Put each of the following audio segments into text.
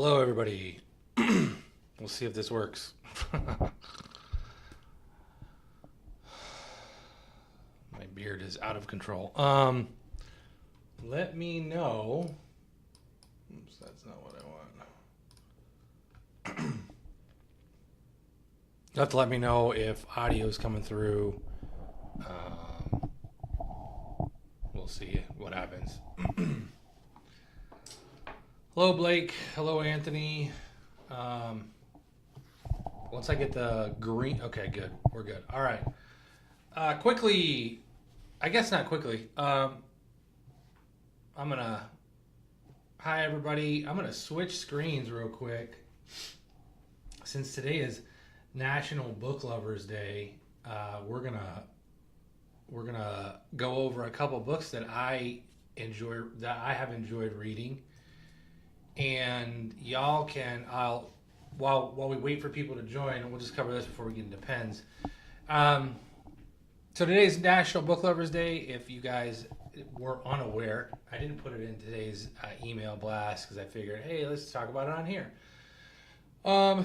Hello, everybody. We'll see if this works. My beard is out of control. Let me know. Oops, that's not what I want. You have to let me know if audio is coming through. We'll see what happens. Hello, Blake. Hello, Anthony. Once I get the green... Okay, good. We're good. All right. Quickly... I guess not quickly. I'm going to... Hi, everybody. I'm going to switch screens real quick. Since today is National Book Lovers Day, we're going to go over a couple books that I have enjoyed reading. And y'all can, while we wait for people to join, we'll just cover this before we get into pens. So today's National Book Lovers Day. If you guys were unaware, I didn't put it in today's email blast because I figured, hey, let's talk about it on here. So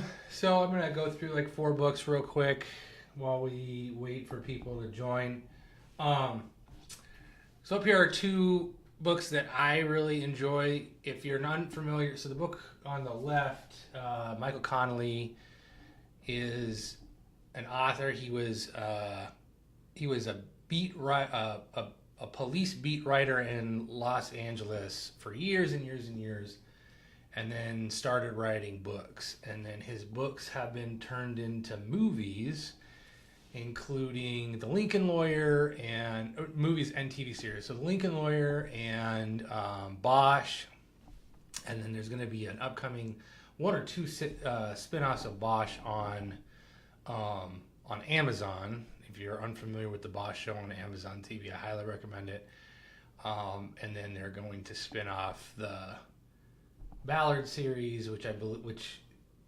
I'm going to go through like 4 books real quick while we wait for people to join. So up here are 2 books that I really enjoy. If you're not familiar, so the book on the left, Michael Connelly is an author. He was a police beat writer in Los Angeles for years and years and years, and then started writing books. And then his books have been turned into movies, including The Lincoln Lawyer and movies and TV series. So The Lincoln Lawyer and Bosch, and then there's going to be an upcoming 1 or 2 spin-offs of Bosch on Amazon. If you're unfamiliar with the Bosch show on Amazon TV, I highly recommend it. And then they're going to spin off the Ballard series,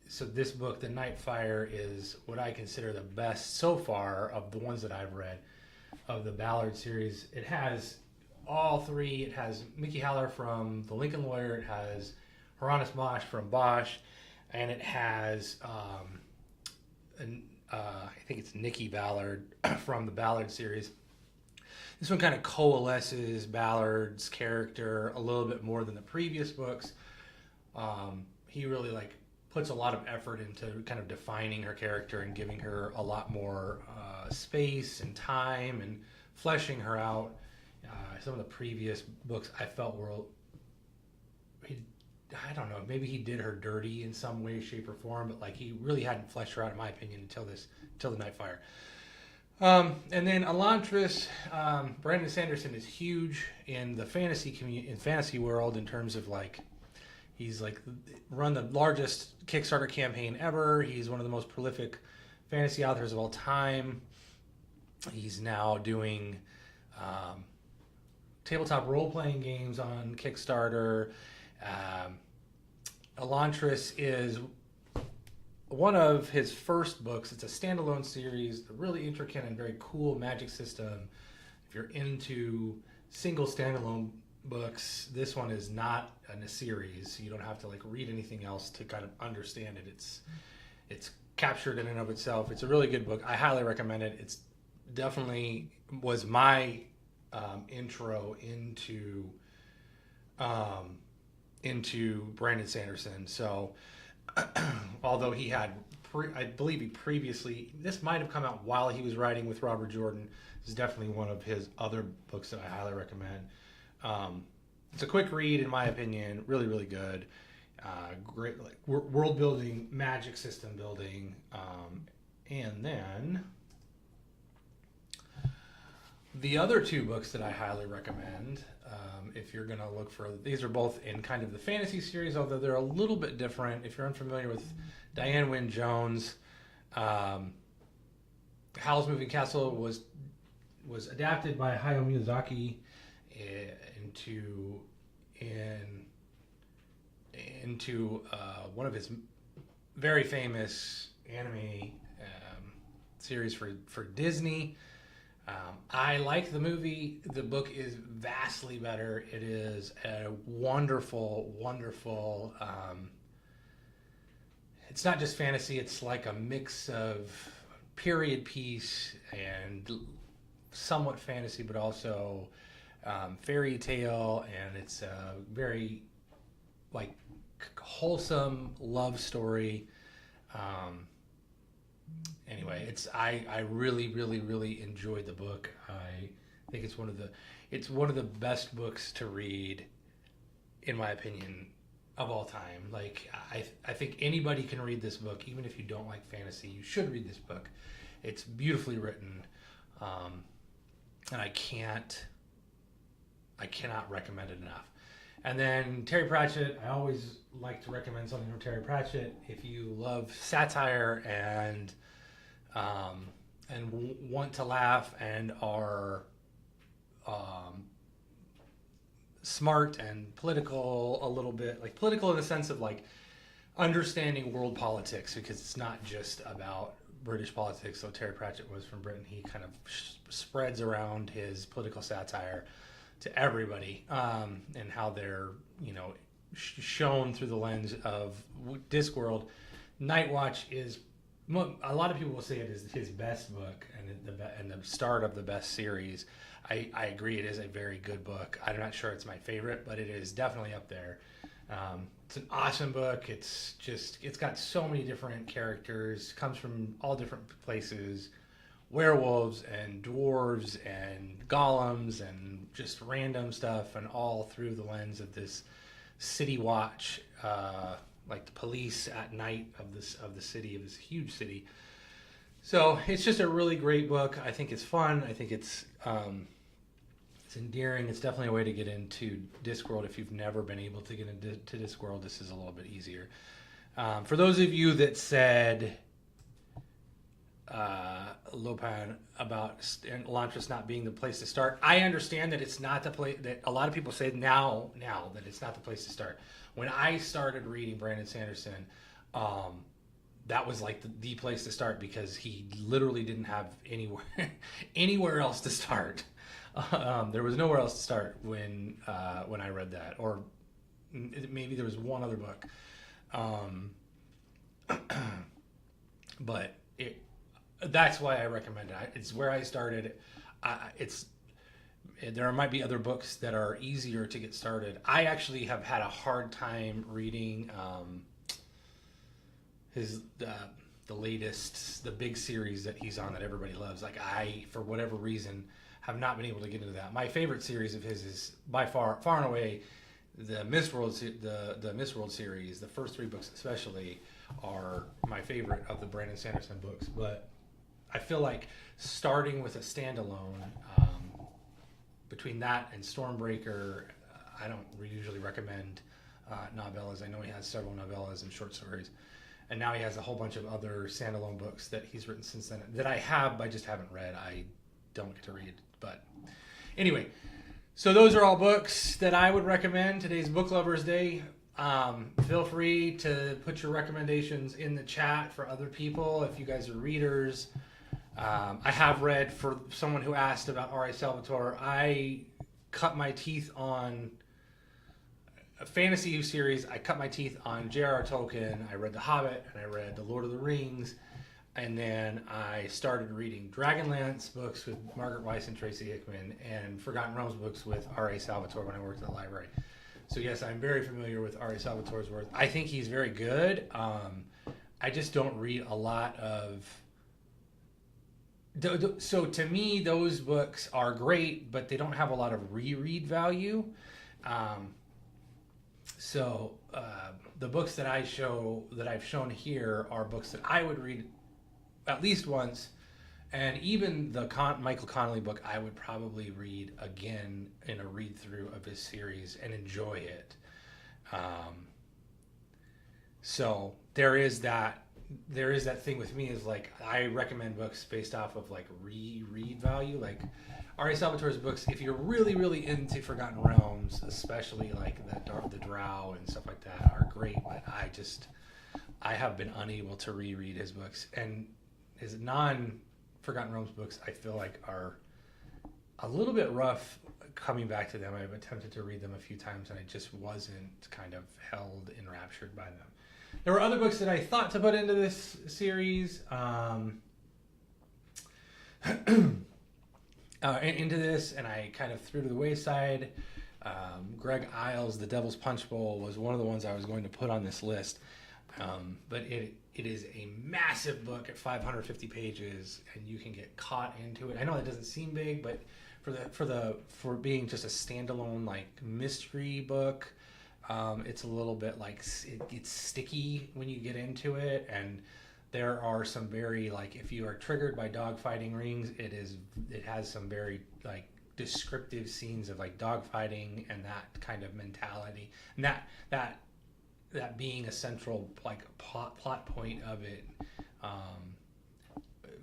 So this book, The Night Fire, is what I consider the best so far of the ones that I've read of the Ballard series. It has all 3. It has Mickey Haller from The Lincoln Lawyer. It has Hieronymus Bosch from Bosch. And it has, I think it's Nikki Ballard from the Ballard series. This one kind of coalesces Ballard's character a little bit more than the previous books. He really puts a lot of effort into kind of defining her character and giving her a lot more space and time and fleshing her out. Some of the previous books I felt were, I don't know, maybe he did her dirty in some way, shape, or form, but he really hadn't fleshed her out, in my opinion, until The Night Fire. And then Elantris, Brandon Sanderson is huge in the fantasy world in terms of he's run the largest Kickstarter campaign ever. He's one of the most prolific fantasy authors of all time. He's now doing tabletop role-playing games on Kickstarter. Elantris is one of his first books. It's a standalone series, a really intricate and very cool magic system. If you're into single standalone books, this one is not in a series, so you don't have to read anything else to kind of understand it. It's captured in and of itself. It's a really good book. I highly recommend it. It's definitely was my intro into Brandon Sanderson. So although he had I believe he previously, this might have come out while he was writing with Robert Jordan. This is definitely one of his other books that I highly recommend. It's a quick read, in my opinion. Really, really good. Great, world building, magic system building, and then the other 2 books that I highly recommend, if you're going to look for, these are both in kind of the fantasy series, although they're a little bit different. If you're unfamiliar with Diane Wynne Jones, Howl's Moving Castle was adapted by Hayao Miyazaki into one of his very famous anime series for Disney. I like the movie. The book is vastly better. It is a wonderful, wonderful it's not just fantasy. It's like a mix of period piece and somewhat fantasy, but also fairy tale, and it's a very like wholesome love story. Anyway, I really really enjoyed the book. I think it's one of the best books to read, in my opinion, of all time. Like I think anybody can read this book, even if you don't like fantasy. You should read this book. It's beautifully written, and I cannot recommend it enough. And then Terry Pratchett, I always like to recommend something from Terry Pratchett. If you love satire and want to laugh and are smart and political a little bit, like political in the sense of like understanding world politics, because it's not just about British politics. So Terry Pratchett was from Britain. He kind of spreads around his political satire to everybody, and how they're, shown through the lens of Discworld. Night Watch is, a lot of people will say it is his best book and the start of the best series. I agree, it is a very good book. I'm not sure it's my favorite, but it is definitely up there. It's an awesome book. It's got so many different characters, comes from all different places, werewolves and dwarves and golems and just random stuff, and all through the lens of this city watch, like the police at night of the city, of this huge city. So it's just a really great book. I think it's fun. I think it's endearing. It's definitely a way to get into Discworld. If you've never been able to get into Discworld, this is a little bit easier. For those of you that said Lopan about Elantris not being the place to start, I understand that it's not the place, that a lot of people say now that it's not the place to start. When I started reading Brandon Sanderson, that was like the place to start, because he literally didn't have anywhere else to start. There was nowhere else to start when I read that, or maybe there was one other book, but that's why I recommend it. It's where I started. There might be other books that are easier to get started. I actually have had a hard time reading the latest, the big series that he's on that everybody loves. Like, I, for whatever reason, have not been able to get into that. My favorite series of his is by far and away the Mistworld series. The first 3 books especially are my favorite of the Brandon Sanderson books. But I feel like starting with a standalone, between that and Stormbreaker, I don't usually recommend novellas. I know he has several novellas and short stories, and now he has a whole bunch of other standalone books that he's written since then that I just haven't read. I don't get to read. But anyway, so those are all books that I would recommend. Today's Book Lovers Day. Feel free to put your recommendations in the chat for other people if you guys are readers. I have read, for someone who asked about R.A. Salvatore, I cut my teeth on a fantasy series. I cut my teeth on J.R.R. Tolkien. I read The Hobbit, and I read The Lord of the Rings, and then I started reading Dragonlance books with Margaret Weiss and Tracy Hickman, and Forgotten Realms books with R.A. Salvatore when I worked at the library. So yes, I'm very familiar with R.A. Salvatore's work. I think he's very good. I just don't read a lot of... So to me, those books are great, but they don't have a lot of reread value. The books that I've shown here are books that I would read at least once, and even the Michael Connelly book I would probably read again in a read through of his series and enjoy it. So there is that thing with me, is like, I recommend books based off of like reread value. Like R.A. Salvatore's books, if you're really, really into Forgotten Realms, especially like the Drow and stuff like that, are great. But I have been unable to reread his books, and his non-Forgotten Realms books I feel like are a little bit rough coming back to them. I've attempted to read them a few times, and I just wasn't kind of held enraptured by them. There were other books that I thought to put into this series, into this, and I kind of threw to the wayside. Greg Iles' The Devil's Punch Bowl was one of the ones I was going to put on this list, but it is a massive book at 550 pages, and you can get caught into it. I know it doesn't seem big, but for being just a standalone like mystery book, it's a little bit like it gets sticky when you get into it, and there are some very, like, if you are triggered by dogfighting rings, it has some very like descriptive scenes of like dogfighting and that kind of mentality, and that being a central like plot point of it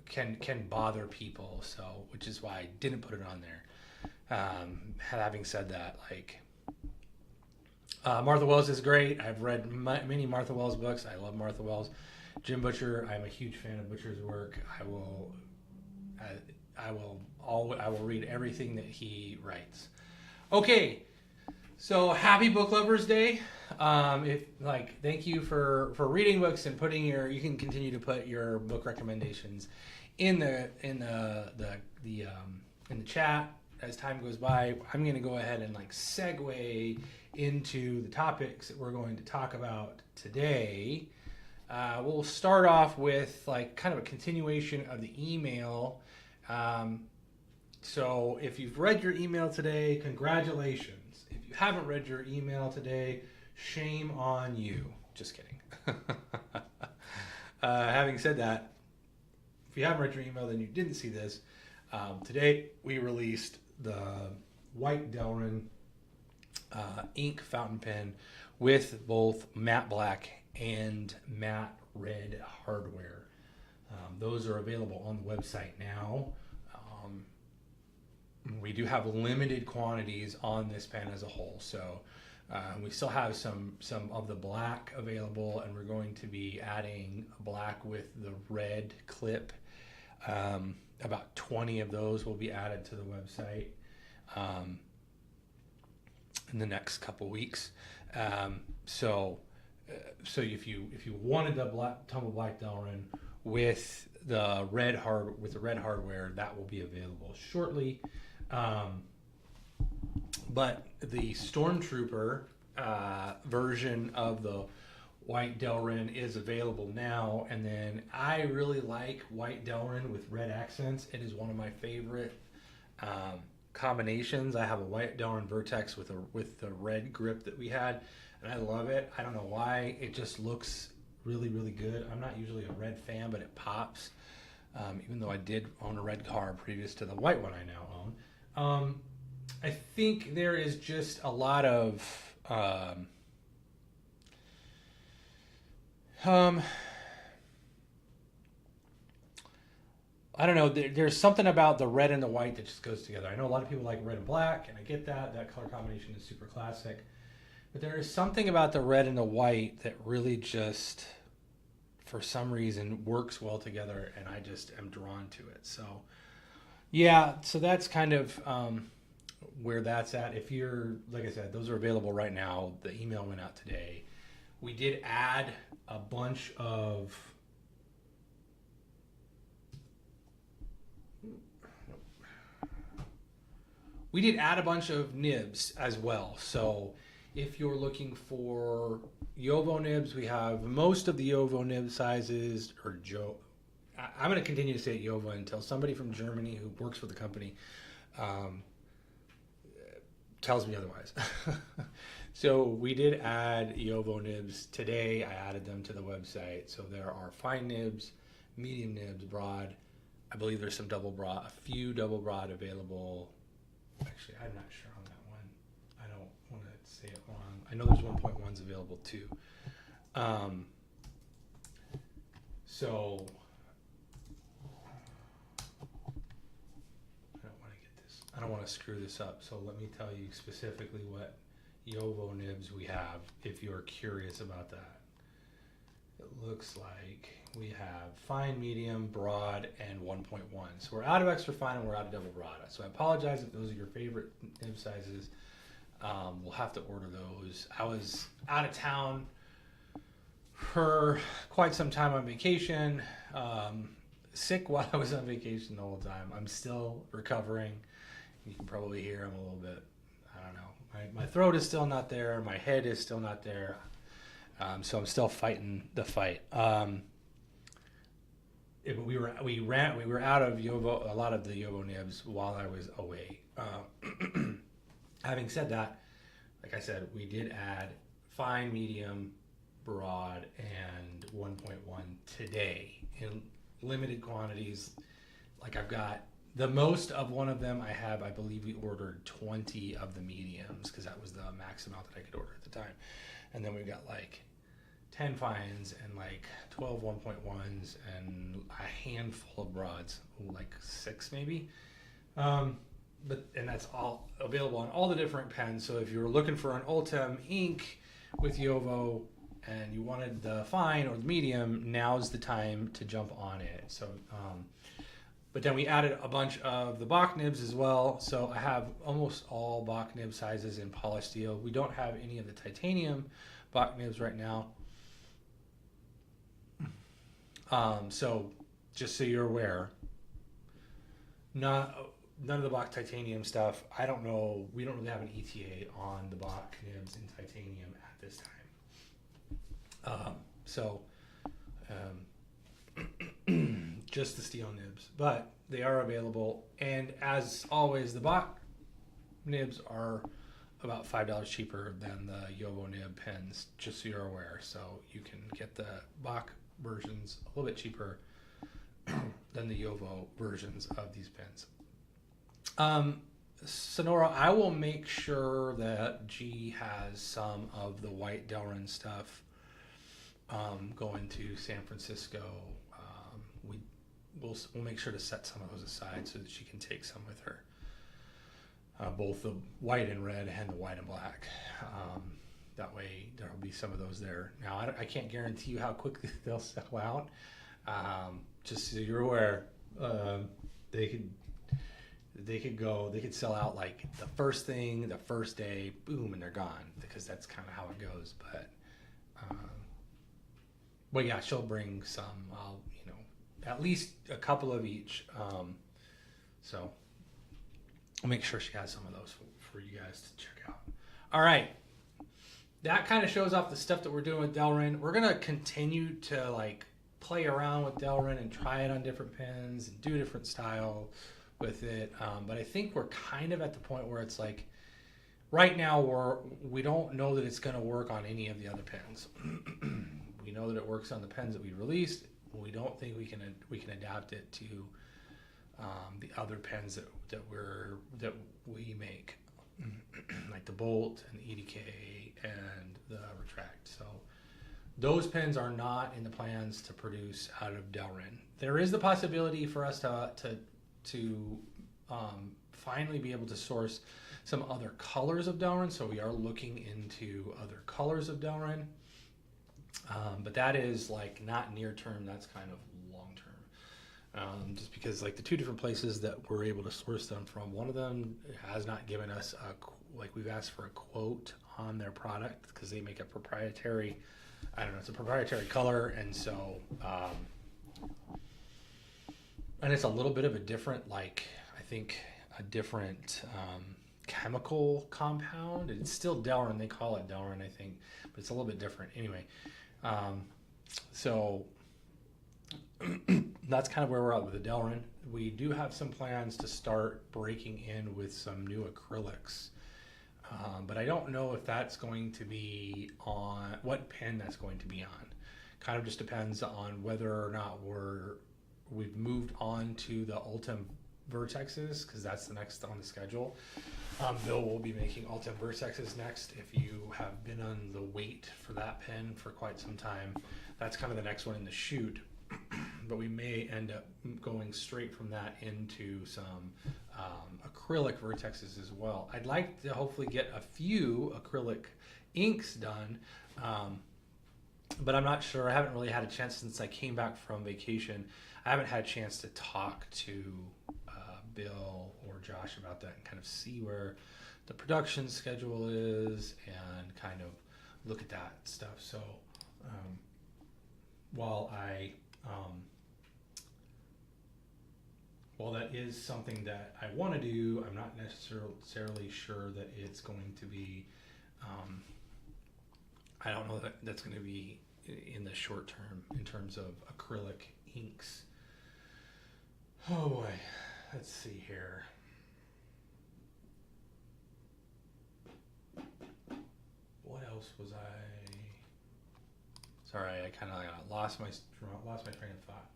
can bother people. So, which is why I didn't put it on there. Having said that, like, Martha Wells is great. I've read many Martha Wells books. I love Martha Wells. Jim Butcher, I'm a huge fan of Butcher's work. I will read everything that he writes. Okay, so happy Book Lovers Day. Thank you for reading books and putting you can continue to put your book recommendations in the chat as time goes by. I'm going to go ahead and like segue into the topics that we're going to talk about today. We'll start off with like kind of a continuation of the email. So if you've read your email today, congratulations. If you haven't read your email today, shame on you. Just kidding. Having said that, if you haven't read your email, then you didn't see this. Today we released the white Delrin ink fountain pen with both matte black and matte red hardware. Those are available on the website now. We do have limited quantities on this pen as a whole, so we still have some of the black available, and we're going to be adding black with the red clip. About 20 of those will be added to the website in the next couple weeks. So if you wanted the tumble black Delrin with the red hardware, that will be available shortly. But the Stormtrooper version of the white Delrin is available now, and then I really like white Delrin with red accents. It is one of my favorite combinations. I have a white Delrin Vertex with the red grip that we had, and I love it. I don't know why. It just looks really, really good. I'm not usually a red fan, but it pops. Even though I did own a red car previous to the white one I now own. I think there is just a lot of I don't know, there's something about the red and the white that just goes together. I know a lot of people like red and black, and I get that color combination is super classic, but there is something about the red and the white that really just, for some reason, works well together, and I just am drawn to it. So yeah, so that's kind of where that's at. If you're, like I said, those are available right now. The email went out today. We did add a bunch of nibs as well. So if you're looking for Yovo nibs, we have most of the Yovo nib sizes, or I'm going to continue to say it Yovo until somebody from Germany who works for the company tells me otherwise. So we did add Yovo nibs today. I added them to the website. So there are fine nibs, medium nibs, broad. I believe there's some double broad, a few double broad available. Actually, I'm not sure on that one. I don't want to say it wrong. I know there's 1.1s available too. So I don't want to screw this up. So let me tell you specifically what Yovo nibs we have, if you're curious about that. It looks like we have fine, medium, broad, and 1.1. So we're out of extra fine and we're out of double broad. So I apologize if those are your favorite nib sizes. We'll have to order those. I was out of town for quite some time on vacation. Sick while I was on vacation the whole time. I'm still recovering. You can probably hear I'm a little bit, I don't know. My throat is still not there. My head is still not there. So I'm still fighting the fight. We were out of Yovo, a lot of the Yovo nibs while I was away. Having said that, like I said, we did add fine, medium, broad, and 1.1 today in limited quantities. Like I've got the most of one of them. I believe we ordered 20 of the mediums because that was the max amount that I could order at the time. And then we've got like 10 fines and like 12 1.1s and a handful of broads, like 6 maybe. And that's all available on all the different pens. So if you were looking for an Ultem ink with Yovo and you wanted the fine or the medium, now's the time to jump on it. So, but then we added a bunch of the Bach nibs as well. So I have almost all Bach nib sizes in polished steel. We don't have any of the titanium Bach nibs right now. So just so you're aware, none of the Bach titanium stuff. I don't know. We don't really have an ETA on the Bach nibs in titanium at this time. Just the steel nibs, but they are available. And as always, the Bach nibs are about $5 cheaper than the Yovo nib pens, just so you're aware. So you can get the Bach versions a little bit cheaper than the Yovo versions of these pens. Sonora, I will make sure that G has some of the white Delrin stuff going to San Francisco. We'll make sure to set some of those aside so that she can take some with her. Both the white and red and the white and black. That way there will be some of those there. Now, I can't guarantee you how quickly they'll sell out. Just so you're aware, they could sell out like the first day, boom, and they're gone, because that's kind of how it goes. But yeah, she'll bring some. At least a couple of each. So I'll make sure she has some of those for you guys to check out. All right. That kind of shows off the stuff that we're doing with Delrin. We're going to continue to like play around with Delrin and try it on different pens and do different style with it. But I think we're kind of at the point where it's like, right now we don't know that it's going to work on any of the other pens. We know that it works on the pens that we released. We don't think we can adapt it to the other pens that we make, like the Bolt and the EDK and the Retract. So those pens are not in the plans to produce out of Delrin. There is the possibility for us to finally be able to source some other colors of Delrin. So we are looking into other colors of Delrin. But that is like not near term, that's kind of long term. Just because like the two different places that we're able to source them from, one of them has not given us we've asked for a quote on their product because they make a proprietary, it's a proprietary color. And so, and it's a little bit of a different, chemical compound. It's still Delrin, they call it Delrin, I think, but it's a little bit different. Anyway, so that's kind of where we're at with the Delrin. We do have some plans to start breaking in with some new acrylics, but I don't know if that's going to be on what pen that's going to be on. Kind of just depends on whether or not we've moved on to the Ultem Vertexes, because that's the next on the schedule. Bill will be making Ultem Vertexes next. If you have been on the wait for that pen for quite some time, that's kind of the next one in the chute. But we may end up going straight from that into some acrylic Vertexes as well. I'd like to hopefully get a few acrylic inks done, but I'm not sure. I haven't really had a chance since I came back from vacation. I haven't had a chance to talk to Bill or Josh about that and kind of see where the production schedule is and kind of look at that stuff. So while that is something that I want to do, I'm not necessarily sure that it's going to be, I don't know that that's going to be in the short term in terms of acrylic inks. Oh boy, let's see here. What else was I? Sorry, I kind of lost my train of thought.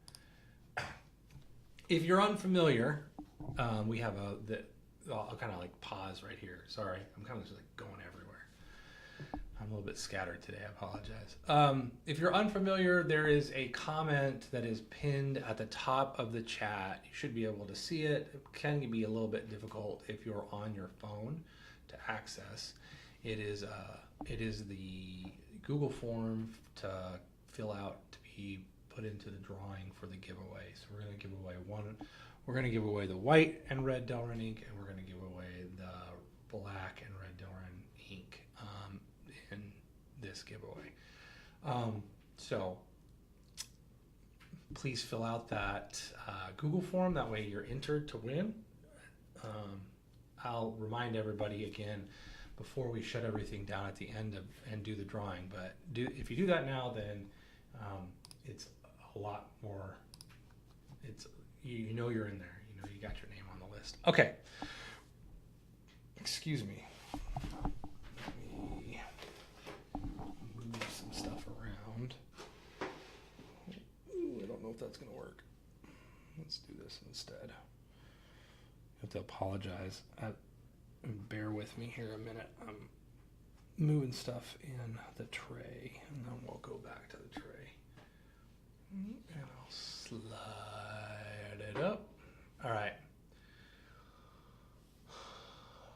If you're unfamiliar, we have I'll kind of like pause right here. Sorry, I'm kind of just like going everywhere. I'm a little bit scattered today. I apologize. If you're unfamiliar, there is a comment that is pinned at the top of the chat. You should be able to see it. It can be a little bit difficult if you're on your phone to access. It is the Google form to fill out to be put into the drawing for the giveaway. So we're going to give away we're going to give away the white and red Delrin ink, and we're going to give away the black and red Delrin ink in this giveaway. So please fill out that Google form. That way you're entered to win. I'll remind everybody again before we shut everything down at the end and do the drawing. But if you do that now, then it's a lot more. It's you know you're in there. You know you got your name on the list. Okay. Excuse me. Let me move some stuff around. Ooh, I don't know if that's gonna work. Let's do this instead. I have to apologize. Bear with me here a minute. I'm moving stuff in the tray, and then we'll go back to the tray. And I'll slide it up. All right.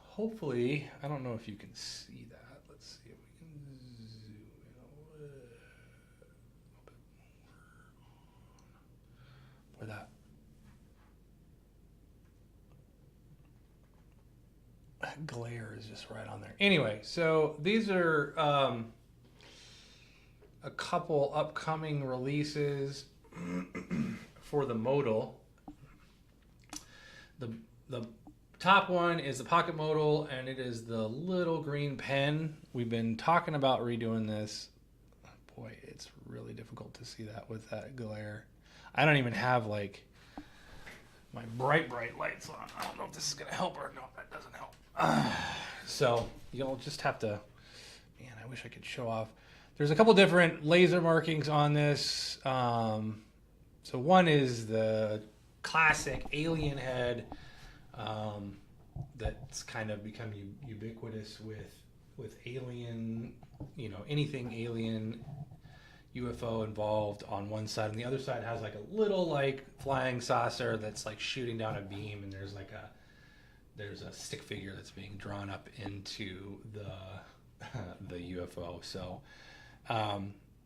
Hopefully, I don't know if you can see that. Let's see if we can zoom in a little bit more. Where that glare is just right on there. Anyway, so these are a couple upcoming releases for the Modal. The top one is the Pocket Modal, and it is the little green pen. We've been talking about redoing this. Boy, it's really difficult to see that with that glare. I don't even have like my bright lights on. I don't know if this is gonna help or no, that doesn't help. So you'll just have to, man, I wish I could show off. There's a couple different laser markings on this. So one is the classic alien head that's kind of become ubiquitous with alien, anything alien UFO involved on one side, and the other side has like a little like flying saucer that's like shooting down a beam, and there's a stick figure that's being drawn up into the UFO. So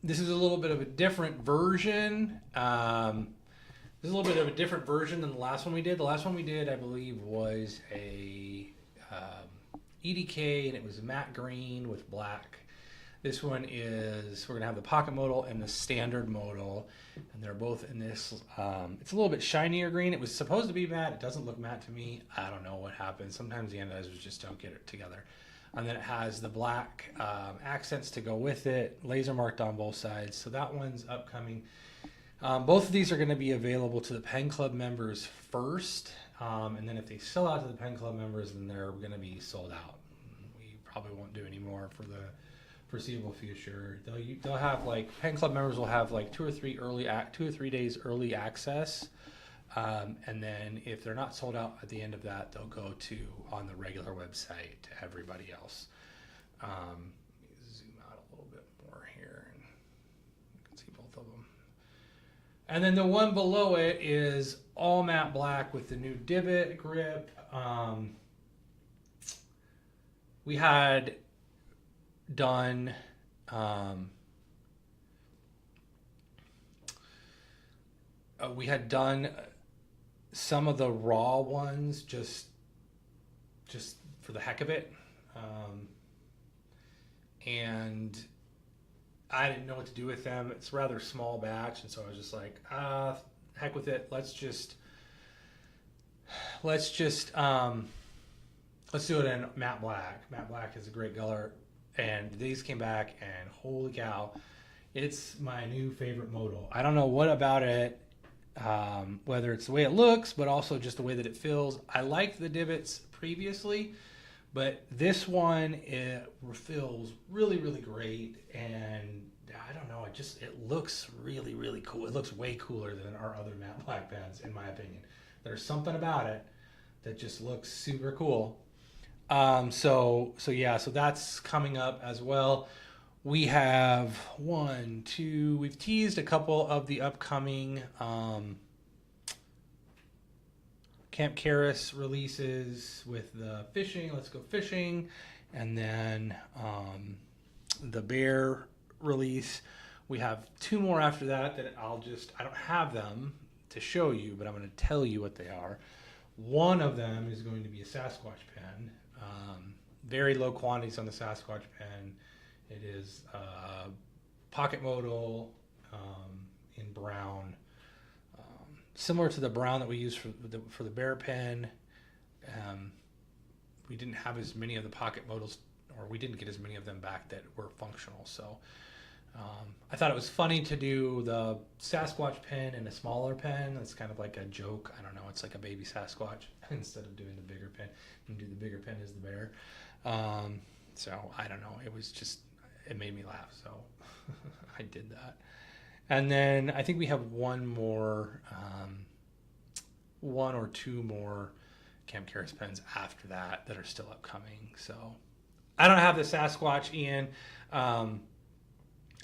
this is a little bit of a different version. This is a little bit of a different version than the last one we did. The last one we did, I believe, was a EDK, and it was matte green with black. This one is, we're going to have the Pocket Modal and the Standard Modal, and they're both in this. It's a little bit shinier green. It was supposed to be matte. It doesn't look matte to me. I don't know what happened. Sometimes the anodizers just don't get it together. And then it has the black accents to go with it, laser marked on both sides. So that one's upcoming. Both of these are going to be available to the Pen Club members first, and then if they sell out to the Pen Club members, then they're going to be sold out. We probably won't do any more for the foreseeable future. They'll have like Pen Club members will have like 2 or 3 days early access, and then if they're not sold out at the end of that, they'll go to on the regular website to everybody else. Let me zoom out a little bit more here, and you can see both of them. And then the one below it is all matte black with the new divot grip. We had done some of the raw ones just for the heck of it, and I didn't know what to do with them. It's a rather small batch, and so I was just like, heck with it. Let's do it in matte black. Matte black is a great color, and these came back, and holy cow, it's my new favorite modal. I don't know what about it, whether it's the way it looks, but also just the way that it feels. I liked the divots previously, but this one, it feels really, really great, and I don't know, it looks really, really cool. It looks way cooler than our other matte black pens, in my opinion. There's something about it that just looks super cool. So that's coming up as well. We have we've teased a couple of the upcoming Camp Karis releases with the fishing, Let's Go Fishing, and then the bear release. We have 2 more after that I don't have them to show you, but I'm going to tell you what they are. One of them is going to be a Sasquatch pen. Very low quantities on the Sasquatch pen. It is pocket modal in brown, similar to the brown that we use for the bear pen. We didn't have as many of the pocket modals, or we didn't get as many of them back that were functional. So I thought it was funny to do the Sasquatch pen in a smaller pen. It's kind of like a joke. I don't know. It's like a baby Sasquatch instead of doing the bigger pen. And do the bigger pen as the bear. So I don't know. It made me laugh. So I did that. And then I think we have one or 2 more Camp Karis pens after that are still upcoming. So I don't have the Sasquatch, Ian.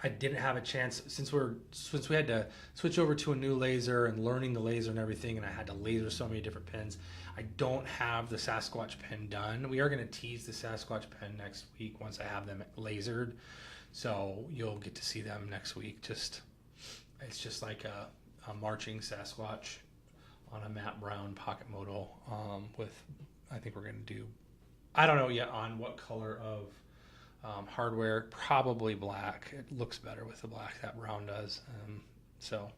I didn't have a chance since we had to switch over to a new laser and learning the laser and everything, and I had to laser so many different pens. I don't have the Sasquatch pen done. We are going to tease the Sasquatch pen next week once I have them lasered, so you'll get to see them next week. It's just like a marching Sasquatch on a matte brown pocket modal I think we're going to do, I don't know yet on what color of hardware, probably black. It looks better with the black, that brown does. So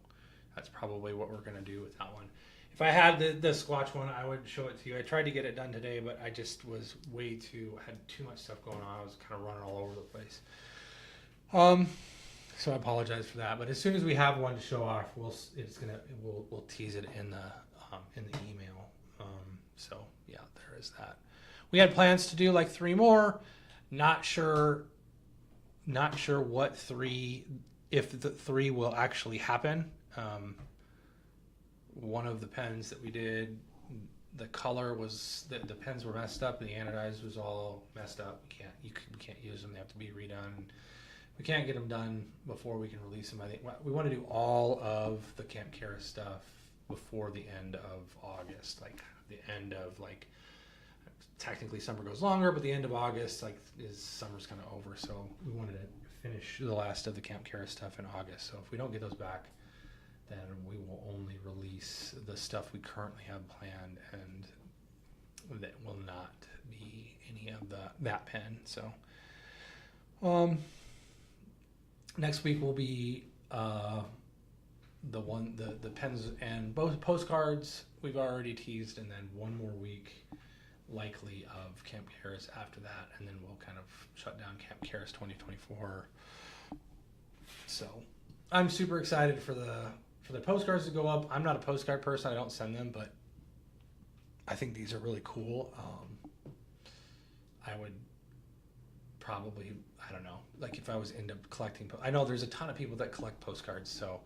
that's probably what we're going to do with that one. If I had the Squatch one, I would show it to you. I tried to get it done today, but I just was had too much stuff going on. I was kind of running all over the place. So I apologize for that. But as soon as we have one to show off, we'll tease it in the email. So yeah, there is that. We had plans to do like 3 more. Not sure what 3, if the 3 will actually happen. One of the pens that we did, the color was, the pens were messed up. The anodized was all messed up. You can't use them. They have to be redone. We can't get them done before we can release them. I think we want to do all of the Camp Karis stuff before the end of August, like the end of technically summer goes longer, but the end of August summer's kind of over. So we wanted to finish the last of the Camp Karis stuff in August. So if we don't get those back, then we will only release the stuff we currently have planned, and that will not be any of that pen. So next week will be the pens and both postcards we've already teased, and then one more week likely of Camp Karis after that, and then we'll kind of shut down Camp Karis 2024. So I'm super excited for the postcards to go up. I'm not a postcard person. I don't send them, but I think these are really cool. I would probably, I don't know, like if I was into collecting, I know there's a ton of people that collect postcards. So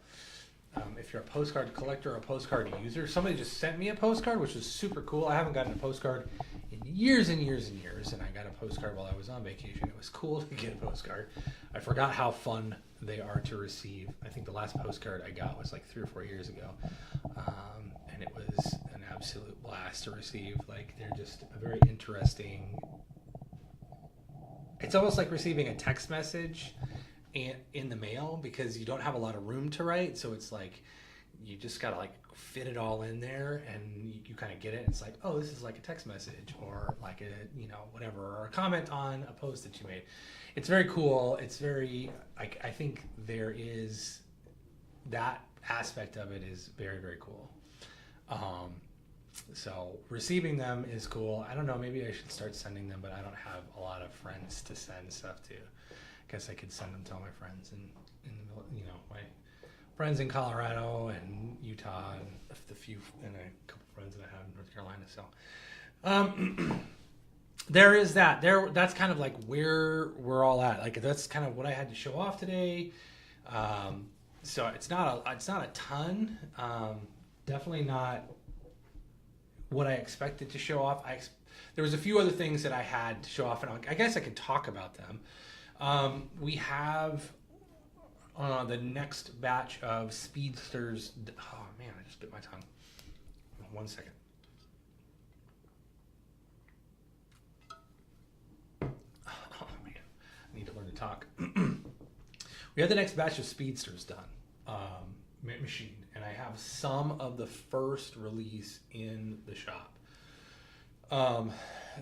if you're a postcard collector or a postcard user, somebody just sent me a postcard, which was super cool. I haven't gotten a postcard in years and years and years, and I got a postcard while I was on vacation. It was cool to get a postcard. I forgot how fun they are to receive. I think the last postcard I got was like 3 or 4 years ago, and it was an absolute blast to receive. Like, they're just a very interesting. It's almost like receiving a text message in the mail, because you don't have a lot of room to write, so it's like you just gotta like fit it all in there, and you kind of get it. It's like, oh, this is like a text message, or like a, whatever, or a comment on a post that you made. It's very cool. It's very, I think there is that aspect of it is very, very cool. So receiving them is cool. I don't know, maybe I should start sending them, but I don't have a lot of friends to send stuff to. I guess I could send them to all my friends in my friends in Colorado and Utah, and a couple friends that I have in North Carolina. So there is that. That's kind of like where we're all at. Like that's kind of what I had to show off today. So it's not a ton. Definitely not what I expected to show off. There was a few other things that I had to show off, and I guess I could talk about them. We have the next batch of speedsters. Oh man, I just bit my tongue. 1 second. Oh man, I need to learn to talk. We have the next batch of speedsters done, machined, and I have some of the first release in the shop.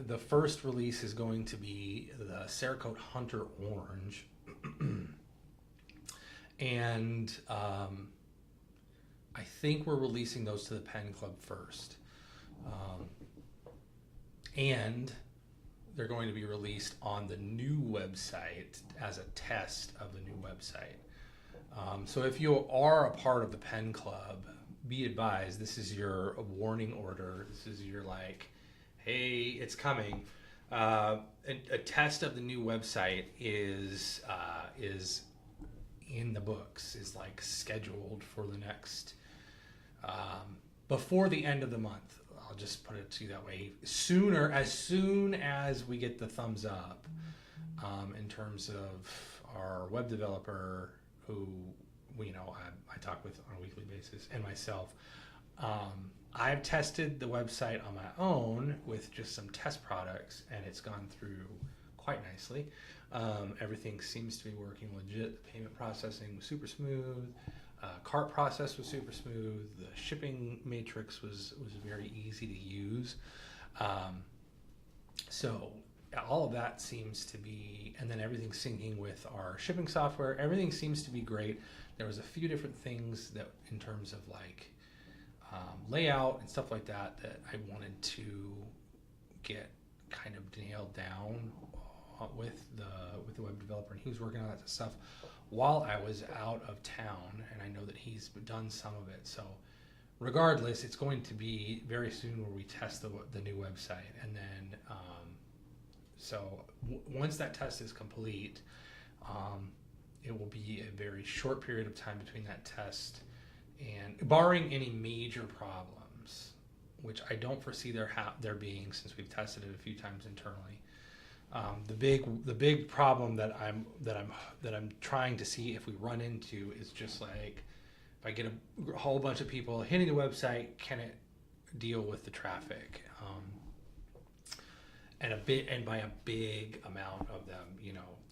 The first release is going to be the Cerakote Hunter Orange. And I think we're releasing those to the Pen Club first. And they're going to be released on the new website as a test of the new website. So if you are a part of the Pen Club, be advised, this is your warning order. This is your like, hey, it's coming. A test of the new website is in the books, is like scheduled for the next, before the end of the month. I'll just put it to you that way. As soon as we get the thumbs up, in terms of our web developer, who I talk with on a weekly basis, and myself, I've tested the website on my own with just some test products, and it's gone through quite nicely. Everything seems to be working legit. The payment processing was super smooth. Cart process was super smooth. The shipping matrix was very easy to use. So all of that seems to be, and then everything's syncing with our shipping software. Everything seems to be great. There was a few different things that, in terms of like layout and stuff like that, that I wanted to get kind of nailed down with the web developer, and he was working on that stuff while I was out of town, and I know that he's done some of it. So regardless, it's going to be very soon where we test the new website, and then once that test is complete, it will be a very short period of time between that test, and barring any major problems, which I don't foresee there being, since we've tested it a few times internally. The big problem that I'm trying to see if we run into is just like, if I get a whole bunch of people hitting the website, can it deal with the traffic? And by a big amount of them,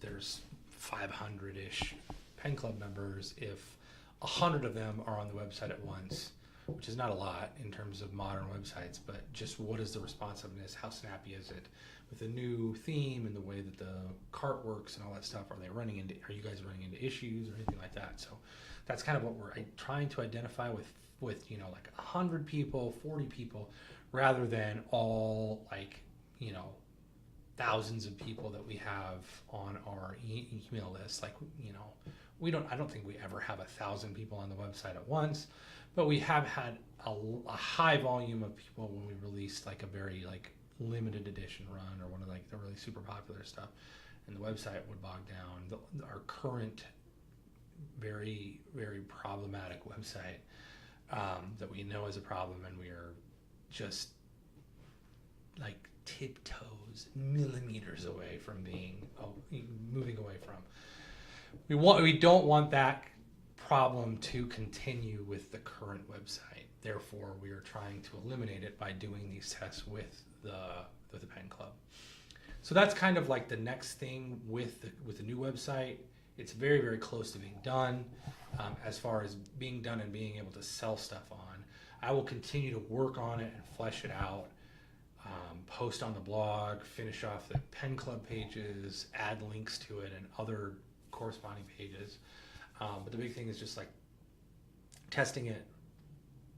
there's 500-ish Pen Club members. If 100 of them are on the website at once, which is not a lot in terms of modern websites, but just what is the responsiveness? How snappy is it with the new theme and the way that the cart works and all that stuff? Are you guys running into issues or anything like that? So that's kind of what we're trying to identify with like 100 people, 40 people, rather than all like thousands of people that we have on our email list. Like I don't think we ever have 1,000 people on the website at once, but we have had a high volume of people when we released like a very like limited edition run, or one of like the really super popular stuff, and the website would bog down. Our current very, very problematic website that we know is a problem, and we are just like tiptoes, millimeters away from moving away from. We don't want that problem to continue with the current website. Therefore, we are trying to eliminate it by doing these tests with the Pen Club. So that's kind of like the next thing with the new website. It's very, very close to being done, as far as being done and being able to sell stuff on. I will continue to work on it and flesh it out, post on the blog, finish off the pen club pages, add links to it and other corresponding pages. But the big thing is just like testing it,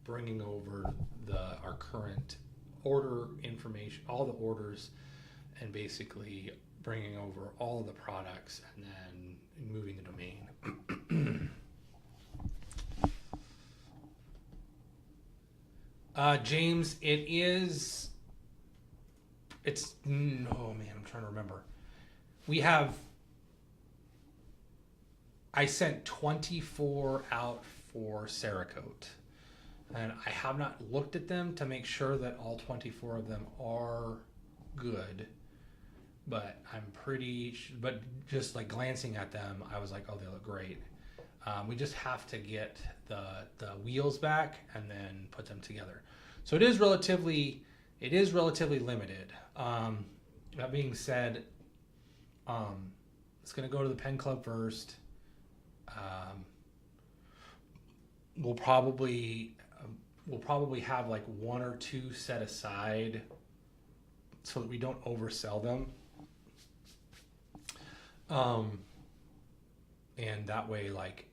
bringing over our current order information, all the orders, and basically bringing over all of the products and then moving the domain. James, it's oh man, I'm trying to remember. I sent 24 out for Cerakote, and I have not looked at them to make sure that all 24 of them are good, but but just like glancing at them, I was like, oh, they look great. We just have to get the wheels back and then put them together. So it is relatively limited. That being said, it's going to go to the pen club first. We'll probably have like one or two set aside so that we don't oversell them. And that way, like,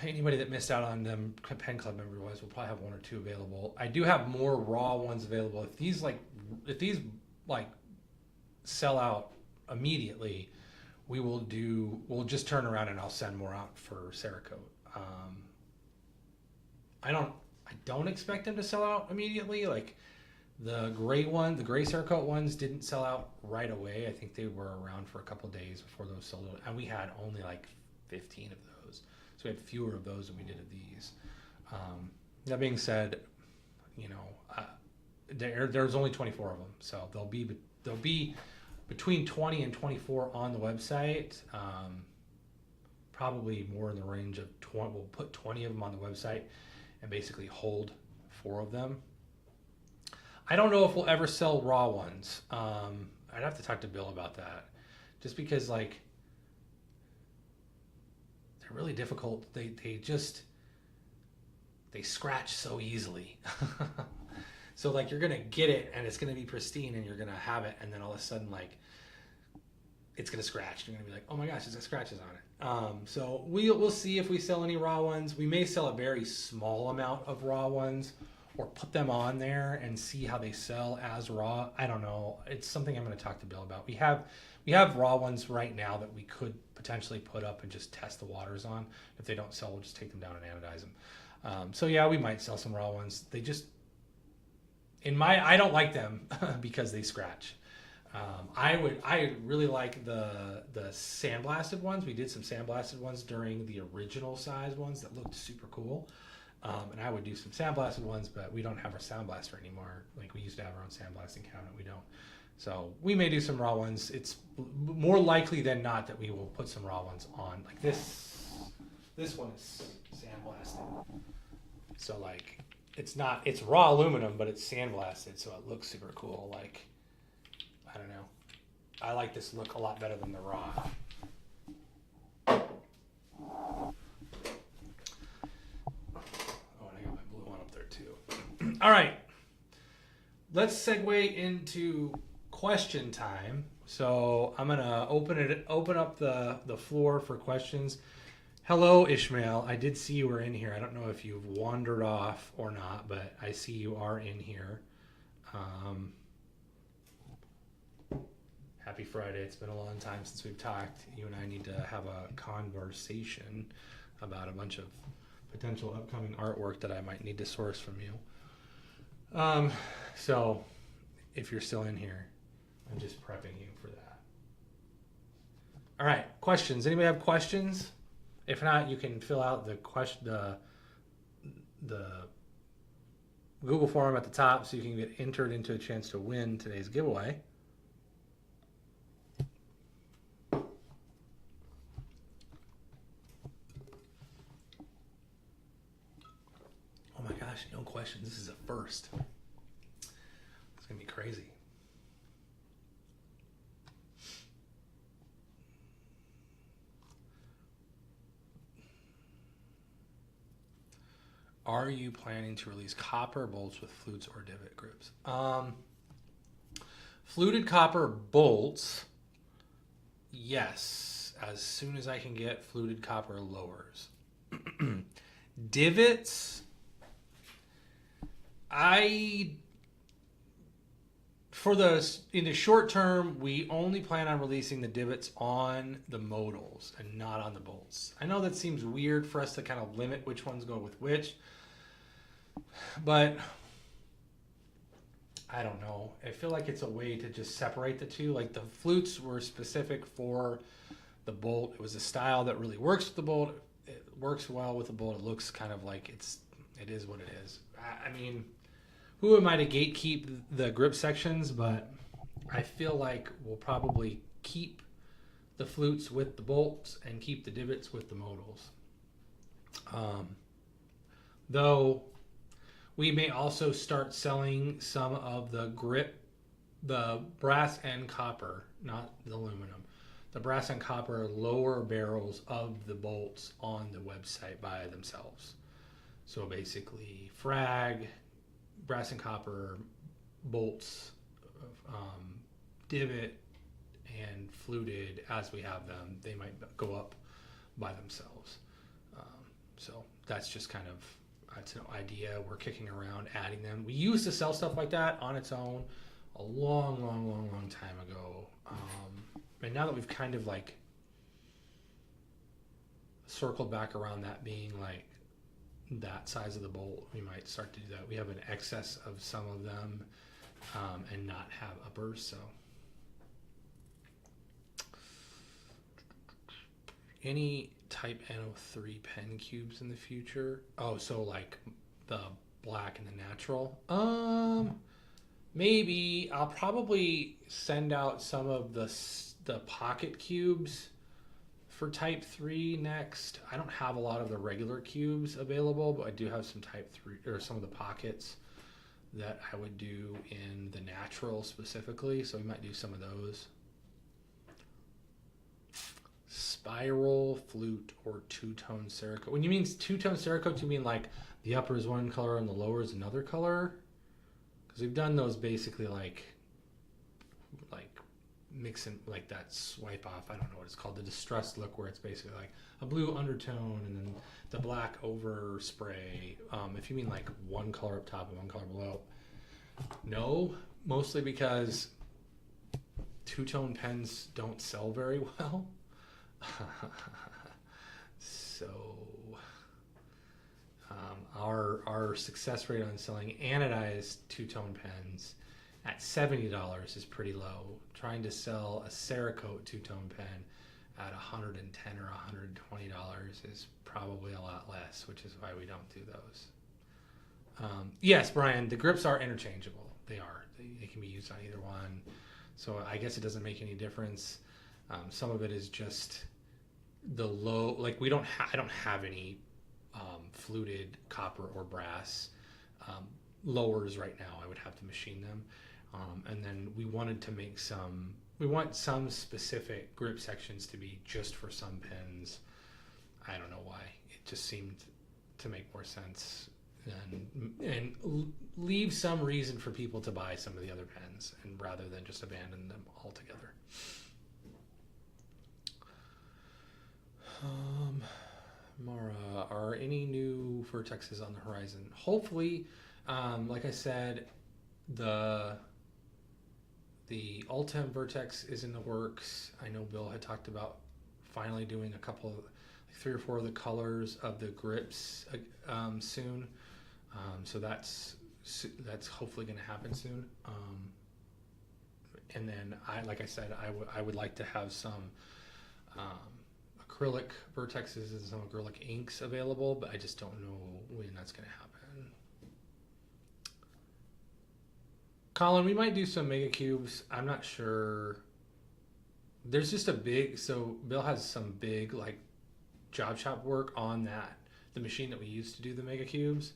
anybody that missed out on them pen club member wise will probably have one or two available. I do have more raw ones available. If these sell out immediately, we'll just turn around and I'll send more out for Cerakote. I don't expect them to sell out immediately. Like the gray Cerakote ones didn't sell out right away. I think they were around for a couple of days before those sold out, and we had only like 15 of those. So we had fewer of those than we did of these. That being said, there's only 24 of them, so they'll be between 20 and 24 on the website. Probably more in the range of 20. We'll put 20 of them on the website and basically hold 4 of them. I don't know if we'll ever sell raw ones. I'd have to talk to Bill about that, just because like they're really difficult. They scratch so easily. So like you're gonna get it and it's gonna be pristine and you're gonna have it, and then all of a sudden like it's gonna scratch. You're gonna be like, oh my gosh, it's got scratches on it. So we'll see if we sell any raw ones. We may sell a very small amount of raw ones, or put them on there and see how they sell as raw. I don't know. It's something I'm going to talk to Bill about. We have raw ones right now that we could potentially put up and just test the waters on. If they don't sell, we'll just take them down and anodize them. So yeah, we might sell some raw ones. They just, I don't like them because they scratch. I really like the sandblasted ones. We did some sandblasted ones during the original size ones that looked super cool. And I would do some sandblasted ones, but we don't have our sound blaster anymore. Like we used to have our own sandblasting cabinet. We don't. So we may do some raw ones. It's more likely than not that we will put some raw ones on. Like this one is sandblasted. So like it's raw aluminum, but it's sandblasted, so it looks super cool. Like, I don't know. I like this look a lot better than the raw. All right, let's segue into question time. So I'm gonna open up the floor for questions. Hello, Ishmael. I did see you were in here. I don't know if you've wandered off or not, but I see you are in here. Happy Friday. It's been a long time since we've talked. You and I need to have a conversation about a bunch of potential upcoming artwork that I might need to source from you. So if you're still in here, I'm just prepping you for that. All right, questions. Anybody have questions? If not, you can fill out the Google form at the top so you can get entered into a chance to win today's giveaway. Oh my gosh, no questions. This is a first. It's going to be crazy. Are you planning to release copper bolts with flutes or divot grips? Fluted copper bolts, yes, as soon as I can get fluted copper lowers. Divots, in the short term, we only plan on releasing the divots on the modals and not on the bolts. I know that seems weird for us to kind of limit which ones go with which, but I don't know. I feel like it's a way to just separate the two. Like the flutes were specific for the bolt. It was a style that really works with the bolt. It works well with the bolt. It looks kind of like it is what it is. I mean, who am I to gatekeep the grip sections? But I feel like we'll probably keep the flutes with the bolts and keep the divots with the modals. Though we may also start selling some of the grip, the brass and copper, not the aluminum, the brass and copper lower barrels of the bolts on the website by themselves. So basically frag, brass and copper, bolts, divot, and fluted as we have them, they might go up by themselves. So that's just kind of, that's an idea we're kicking around, adding them. We used to sell stuff like that on its own a long time ago. And now that we've kind of like circled back around that being like that size of the bolt, we might start to do that. We have an excess of some of them and not have uppers. So any type NO3 pen cubes in the future? Oh, so like the black and the natural? Maybe I'll probably send out some of the pocket cubes for type 3 next. I don't have a lot of the regular cubes available, but I do have some type 3 or some of the pockets that I would do in the natural specifically. So we might do some of those. Spiral, flute, or two-tone Cerakote. When you mean two-tone Cerakote, do you mean like the upper is one color and the lower is another color? Because we've done those basically like mixing, like that swipe off. I don't know what it's called, the distressed look, where it's basically like a blue undertone and then the black over spray. If you mean like one color up top and one color below, no, mostly because two-tone pens don't sell very well. So our success rate on selling anodized two-tone pens at $70 is pretty low. Trying to sell a Cerakote two-tone pen at $110 or $120 is probably a lot less, which is why we don't do those. Yes, Brian, the grips are interchangeable. They are. They can be used on either one. So I guess it doesn't make any difference. Some of it is just the low, like I don't have any fluted copper or brass lowers right now. I would have to machine them. And then we want some specific grip sections to be just for some pens. I don't know why. It just seemed to make more sense and leave some reason for people to buy some of the other pens, and rather than just abandon them altogether. Mara, are any new vertexes on the horizon? Hopefully, like I said, the Ultem Vertex is in the works. I know Bill had talked about finally doing a couple of, like 3 or 4 of the colors of the grips soon. So that's hopefully going to happen soon. And then like I said, I would like to have some acrylic vertexes and some acrylic inks available, but I just don't know when that's going to happen. Colin, we might do some mega cubes. I'm not sure. There's just so Bill has some big like job shop work on the machine that we used to do the mega cubes.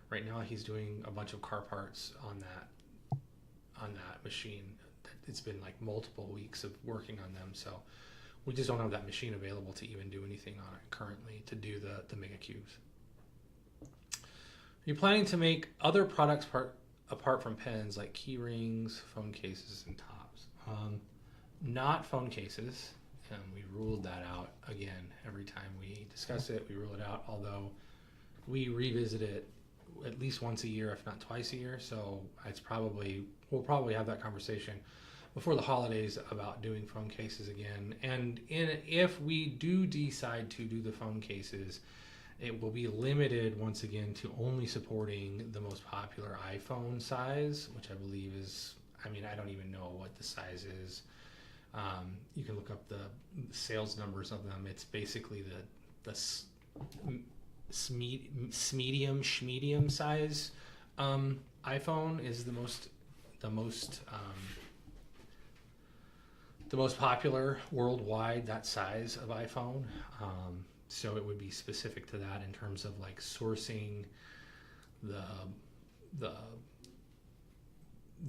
Right now he's doing a bunch of car parts on that machine. It's been like multiple weeks of working on them, so we just don't have that machine available to even do anything on it currently to do the mega cubes. you planning to make other products apart from pens, like key rings, phone cases, and tops? Not phone cases. And we ruled that out again. Every time we discuss it, we rule it out, although we revisit it at least once a year, if not twice a year. So we'll probably have that conversation before the holidays about doing phone cases again. And if we do decide to do the phone cases, it will be limited once again to only supporting the most popular iPhone size, which I believe is, I mean, I don't even know what the size is. You can look up the sales numbers of them. It's basically the schmedium size iPhone is the most popular worldwide, that size of iPhone. So it would be specific to that in terms of like sourcing the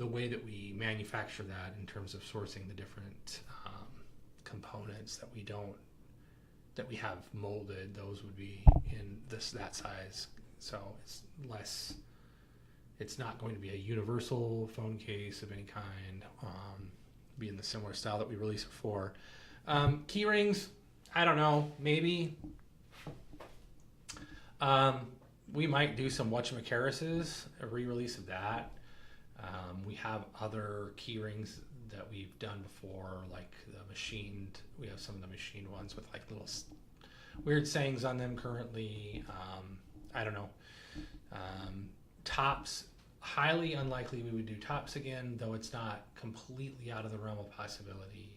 way that we manufacture that, in terms of sourcing the different components that we have molded. Those would be in that size. So it's not going to be a universal phone case of any kind. Be in the similar style that we released before. Key rings, I don't know, maybe. We might do some whatchamacaruses, a re-release of that. We have other key rings that we've done before, like the machined. We have some of the machined ones with like little weird sayings on them currently. I don't know. Tops, highly unlikely we would do tops again, though it's not completely out of the realm of possibility.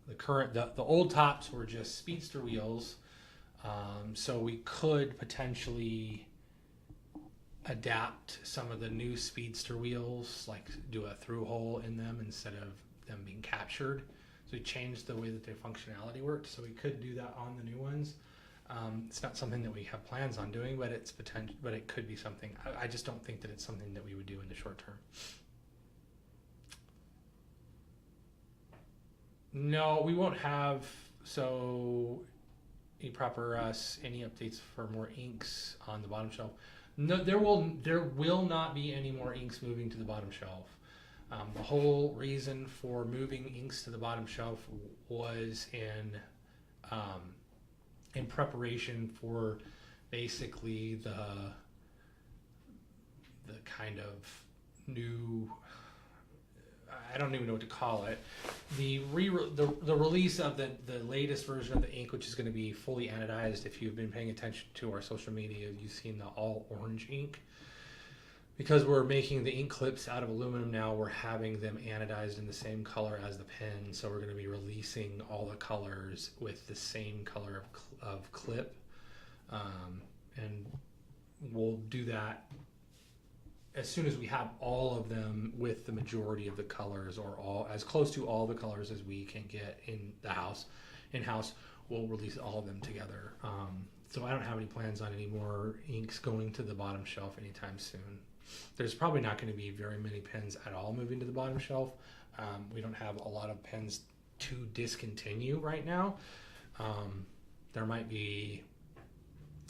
The old tops were just speedster wheels, so we could potentially adapt some of the new speedster wheels, like do a through hole in them instead of them being captured. So we changed the way that their functionality worked, so we could do that on the new ones. It's not something that we have plans on doing, but it's potential. But it could be something. I just don't think that it's something that we would do in the short term. No, we won't have. So, proper us any updates for more inks on the bottom shelf. No, there will not be any more inks moving to the bottom shelf. The whole reason for moving inks to the bottom shelf was in preparation for basically the kind of new, I don't even know what to call it, the release of the latest version of the ink, which is going to be fully anodized. If you've been paying attention to our social media, you've seen the all orange ink. Because we're making the ink clips out of aluminum now, we're having them anodized in the same color as the pen. So we're going to be releasing all the colors with the same color of clip. And we'll do that as soon as we have all of them with the majority of the colors, or all as close to all the colors as we can get in-house. We'll release all of them together. So I don't have any plans on any more inks going to the bottom shelf anytime soon. There's probably not going to be very many pens at all moving to the bottom shelf. We don't have a lot of pens to discontinue right now. There might be,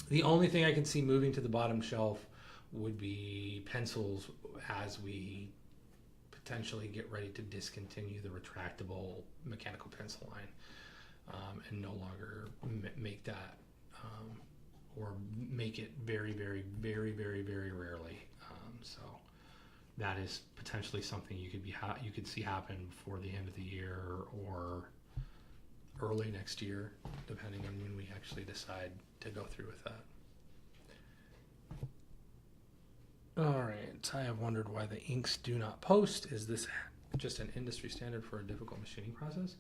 the only thing I can see moving to the bottom shelf would be pencils, as we potentially get ready to discontinue the retractable mechanical pencil line, and no longer make that, or make it very, very, very, very, very rarely. So that is potentially something you could see happen before the end of the year or early next year, depending on when we actually decide to go through with that. All right, I have wondered why the inks do not post. Is this just an industry standard for a difficult machining process?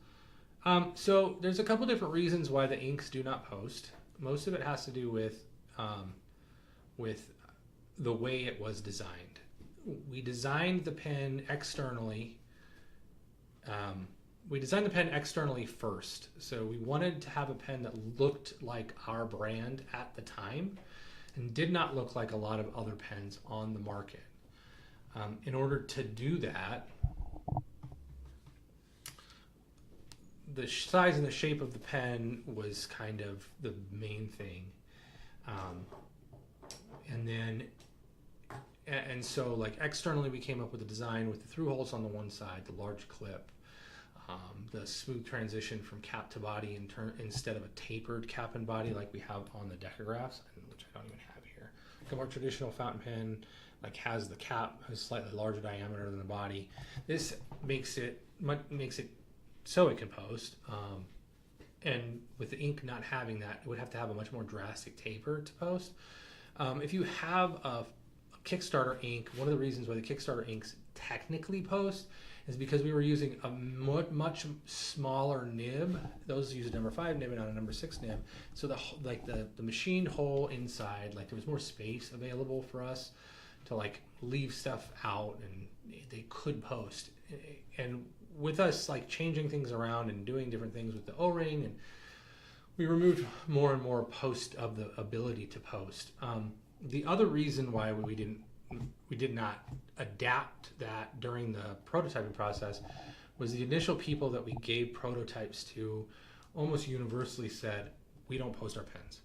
So there's a couple different reasons why the inks do not post. Most of it has to do with the way it was designed. We designed the pen externally. First. So we wanted to have a pen that looked like our brand at the time and did not look like a lot of other pens on the market. In order to do that, the size and the shape of the pen was kind of the main thing. And then, and so like externally we came up with a design with the through holes on the one side, the large clip, the smooth transition from cap to body instead of a tapered cap and body like we have on the decagraphs, which I don't even have here. Like a more traditional fountain pen like has the cap, has slightly larger diameter than the body. This makes it so it can post. And with the ink not having that, it would have to have a much more drastic taper to post. If you have a Kickstarter ink, one of the reasons why the Kickstarter inks technically post is because we were using a much smaller nib. Those use a number 5 nib and not a number 6 nib. So the machined hole inside, like there was more space available for us to like leave stuff out, and they could post. And with us like changing things around and doing different things with the O-ring, and we removed more and more post of the ability to post. The other reason why we did not adapt that during the prototyping process was the initial people that we gave prototypes to almost universally said, we don't post our pens.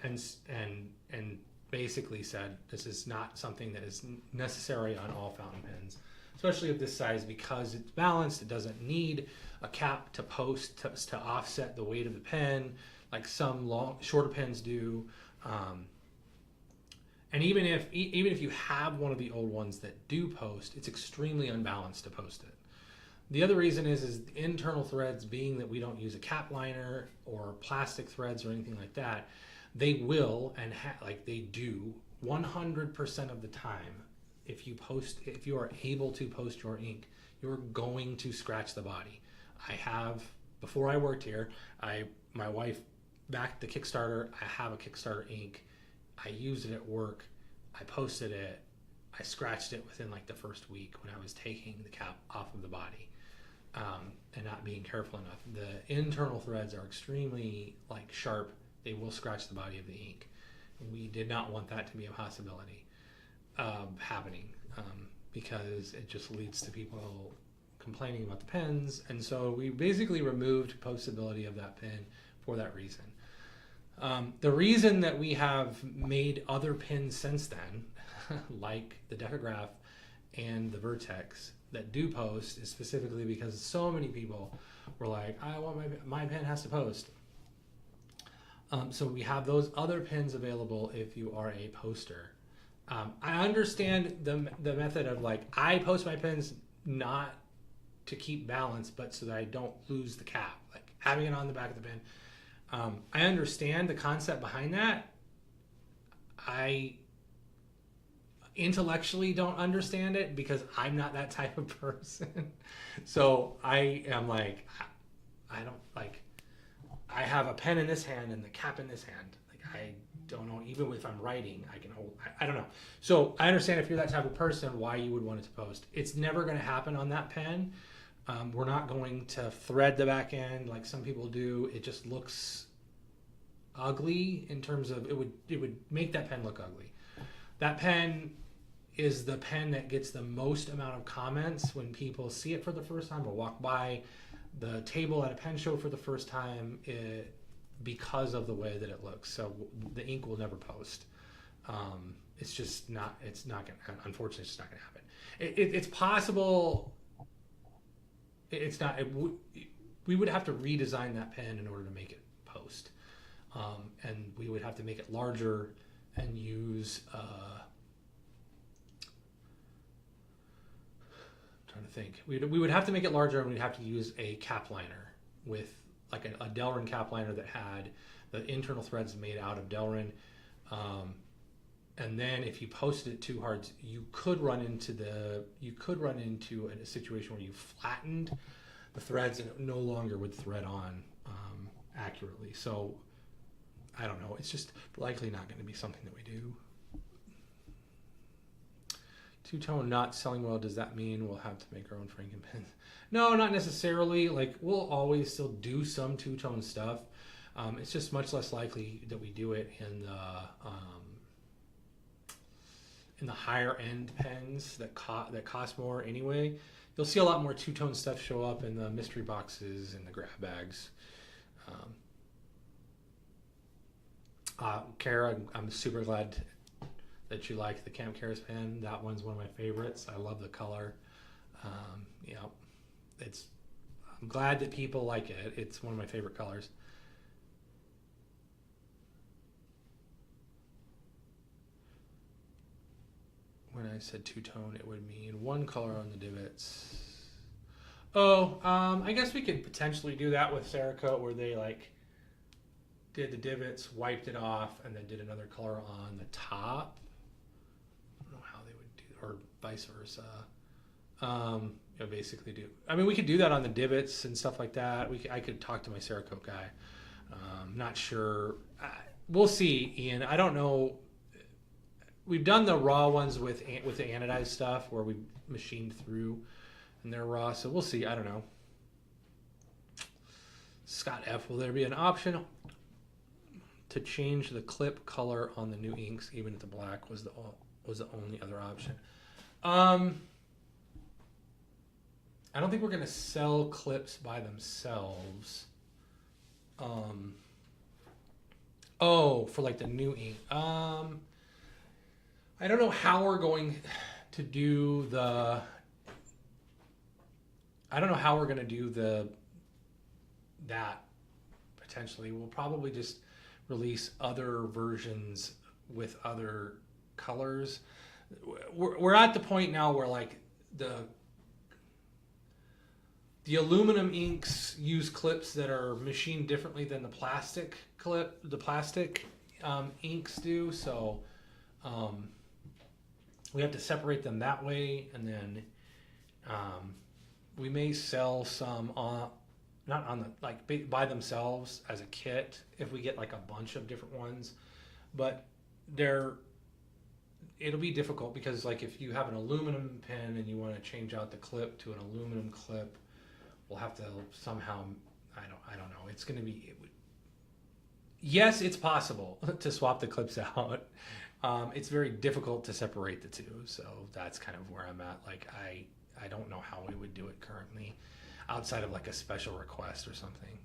And basically said, this is not something that is necessary on all fountain pens, especially of this size, because it's balanced. It doesn't need a cap to post to offset the weight of the pen, like some shorter pens do. And even if you have one of the old ones that do post, it's extremely unbalanced to post it. The other reason is the internal threads, being that we don't use a cap liner or plastic threads or anything like that, they will and like they do 100% of the time. If you are able to post your ink, you're going to scratch the body. Before I worked here, my wife backed the Kickstarter. I have a Kickstarter ink. I used it at work. I posted it. I scratched it within like the first week when I was taking the cap off of the body and not being careful enough. The internal threads are extremely like sharp. They will scratch the body of the ink. We did not want that to be a possibility happening because it just leads to people complaining about the pens. And so we basically removed postability of that pen for that reason. The reason that we have made other pens since then, like the Decograph and the Vertex, that do post is specifically because so many people were like, I want my pen has to post. So we have those other pens available if you are a poster. I understand the method of like, I post my pens not to keep balance, but so that I don't lose the cap, like having it on the back of the pen. I understand the concept behind that. I intellectually don't understand it because I'm not that type of person. So I am like, I don't like, I have a pen in this hand and the cap in this hand. Like, I don't know, even if I'm writing, I can hold, I don't know. So I understand if you're that type of person, why you would want it to post. It's never going to happen on that pen. We're not going to thread the back end like some people do. It just looks ugly in terms of, it would make that pen look ugly. That pen is the pen that gets the most amount of comments when people see it for the first time or walk by the table at a pen show for the first time because of the way that it looks. So the ink will never post. It's not gonna, unfortunately, it's just not gonna happen. It's possible. It's not. We would have to redesign that pen in order to make it post, and we would have to make it larger and use. I'm trying to think. We would have to make it larger, and we'd have to use a cap liner with like a Delrin cap liner that had the internal threads made out of Delrin. And then if you posted it too hard, you could run into a situation where you flattened the threads and it no longer would thread on accurately. So I don't know. It's just likely not going to be something that we do. Two-tone not selling well, does that mean we'll have to make our own Franken pens? No, not necessarily. Like, we'll always still do some two-tone stuff. It's just much less likely that we do it in the higher end pens that cost more anyway. You'll see a lot more two-tone stuff show up in the mystery boxes and the grab bags. Kara, I'm super glad that you like the Camp Kara's pen. That one's one of my favorites. I love the color. You know, I'm glad that people like it. It's one of my favorite colors. When I said two-tone, it would mean one color on the divots. Oh, I guess we could potentially do that with Cerakote, where they like did the divots, wiped it off, and then did another color on the top. I don't know how they would do, or vice versa. You know, basically do. I mean, we could do that on the divots and stuff like that. I could talk to my Cerakote guy. Not sure. We'll see, Ian. I don't know. We've done the raw ones with the anodized stuff where we machined through and they're raw, so we'll see. I don't know. Scott F, will there be an option to change the clip color on the new inks, even if the black was the only other option? I don't think we're gonna sell clips by themselves. Oh, for like the new ink. I don't know how we're going to do the. I don't know how we're going to do that. Potentially, we'll probably just release other versions with other colors. We're at the point now where like the aluminum inks use clips that are machined differently than the plastic inks do. So. We have to separate them that way, and then we may sell some not on the like by themselves as a kit if we get like a bunch of different ones, but it'll be difficult because like if you have an aluminum pen and you want to change out the clip to an aluminum clip, we'll have to somehow I don't know. It's going to be yes, it's possible to swap the clips out. It's very difficult to separate the two, so that's kind of where I'm at. Like I don't know how we would do it currently, outside of like a special request or something.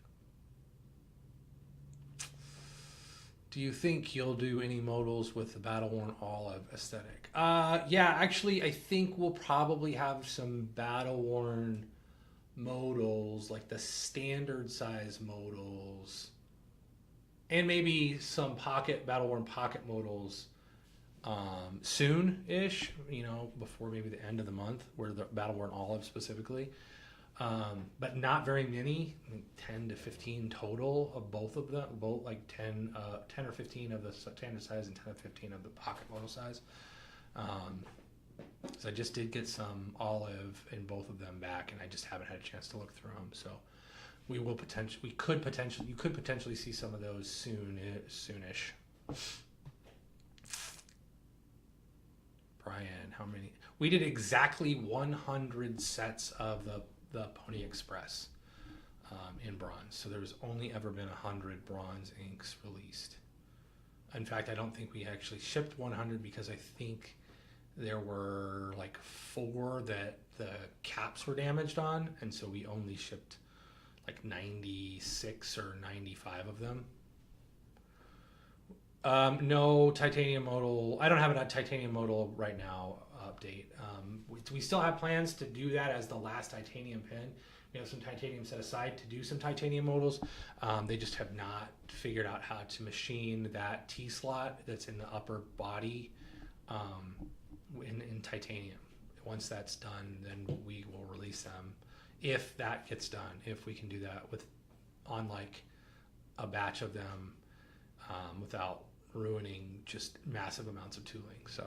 Do you think you'll do any modals with the battle worn olive aesthetic? Yeah, actually, I think we'll probably have some battle worn modals, like the standard size modals, and maybe some battle worn pocket modals. Soon-ish, you know, before maybe the end of the month, where the battle worn olive specifically, but not very many, 10 to 15 total of both of them, both like 10 or 15 of the standard size and 10 or 15 of the pocket model size. So I just did get some olive in both of them back, and I just haven't had a chance to look through them. So you could potentially see some of those soonish. Brian, how many? We did exactly 100 sets of the Pony Express in bronze. So there's only ever been 100 bronze inks released. In fact, I don't think we actually shipped 100 because I think there were like 4 that the caps were damaged on, and so we only shipped like 96 or 95 of them. No titanium modal. I don't have a titanium modal right now update. We still have plans to do that as the last titanium pen. We have some titanium set aside to do some titanium modals. They just have not figured out how to machine that T-slot that's in the upper body in titanium. Once that's done, then we will release them. If that gets done, if we can do that on like a batch of them without ruining just massive amounts of tooling. So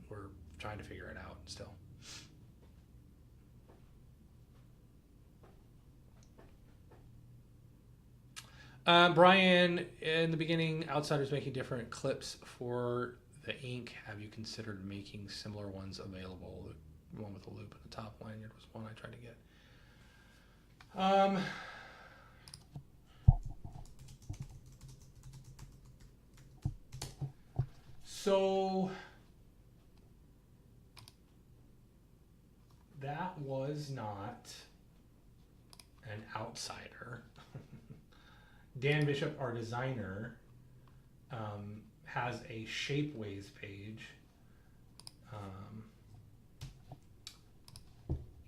we're trying to figure it out still. Brian, in the beginning, Outsiders making different clips for the ink. Have you considered making similar ones available? The one with the loop at the top lanyard was one I tried to get. So that was not an outsider. Dan Bishop, our designer, has a Shapeways page.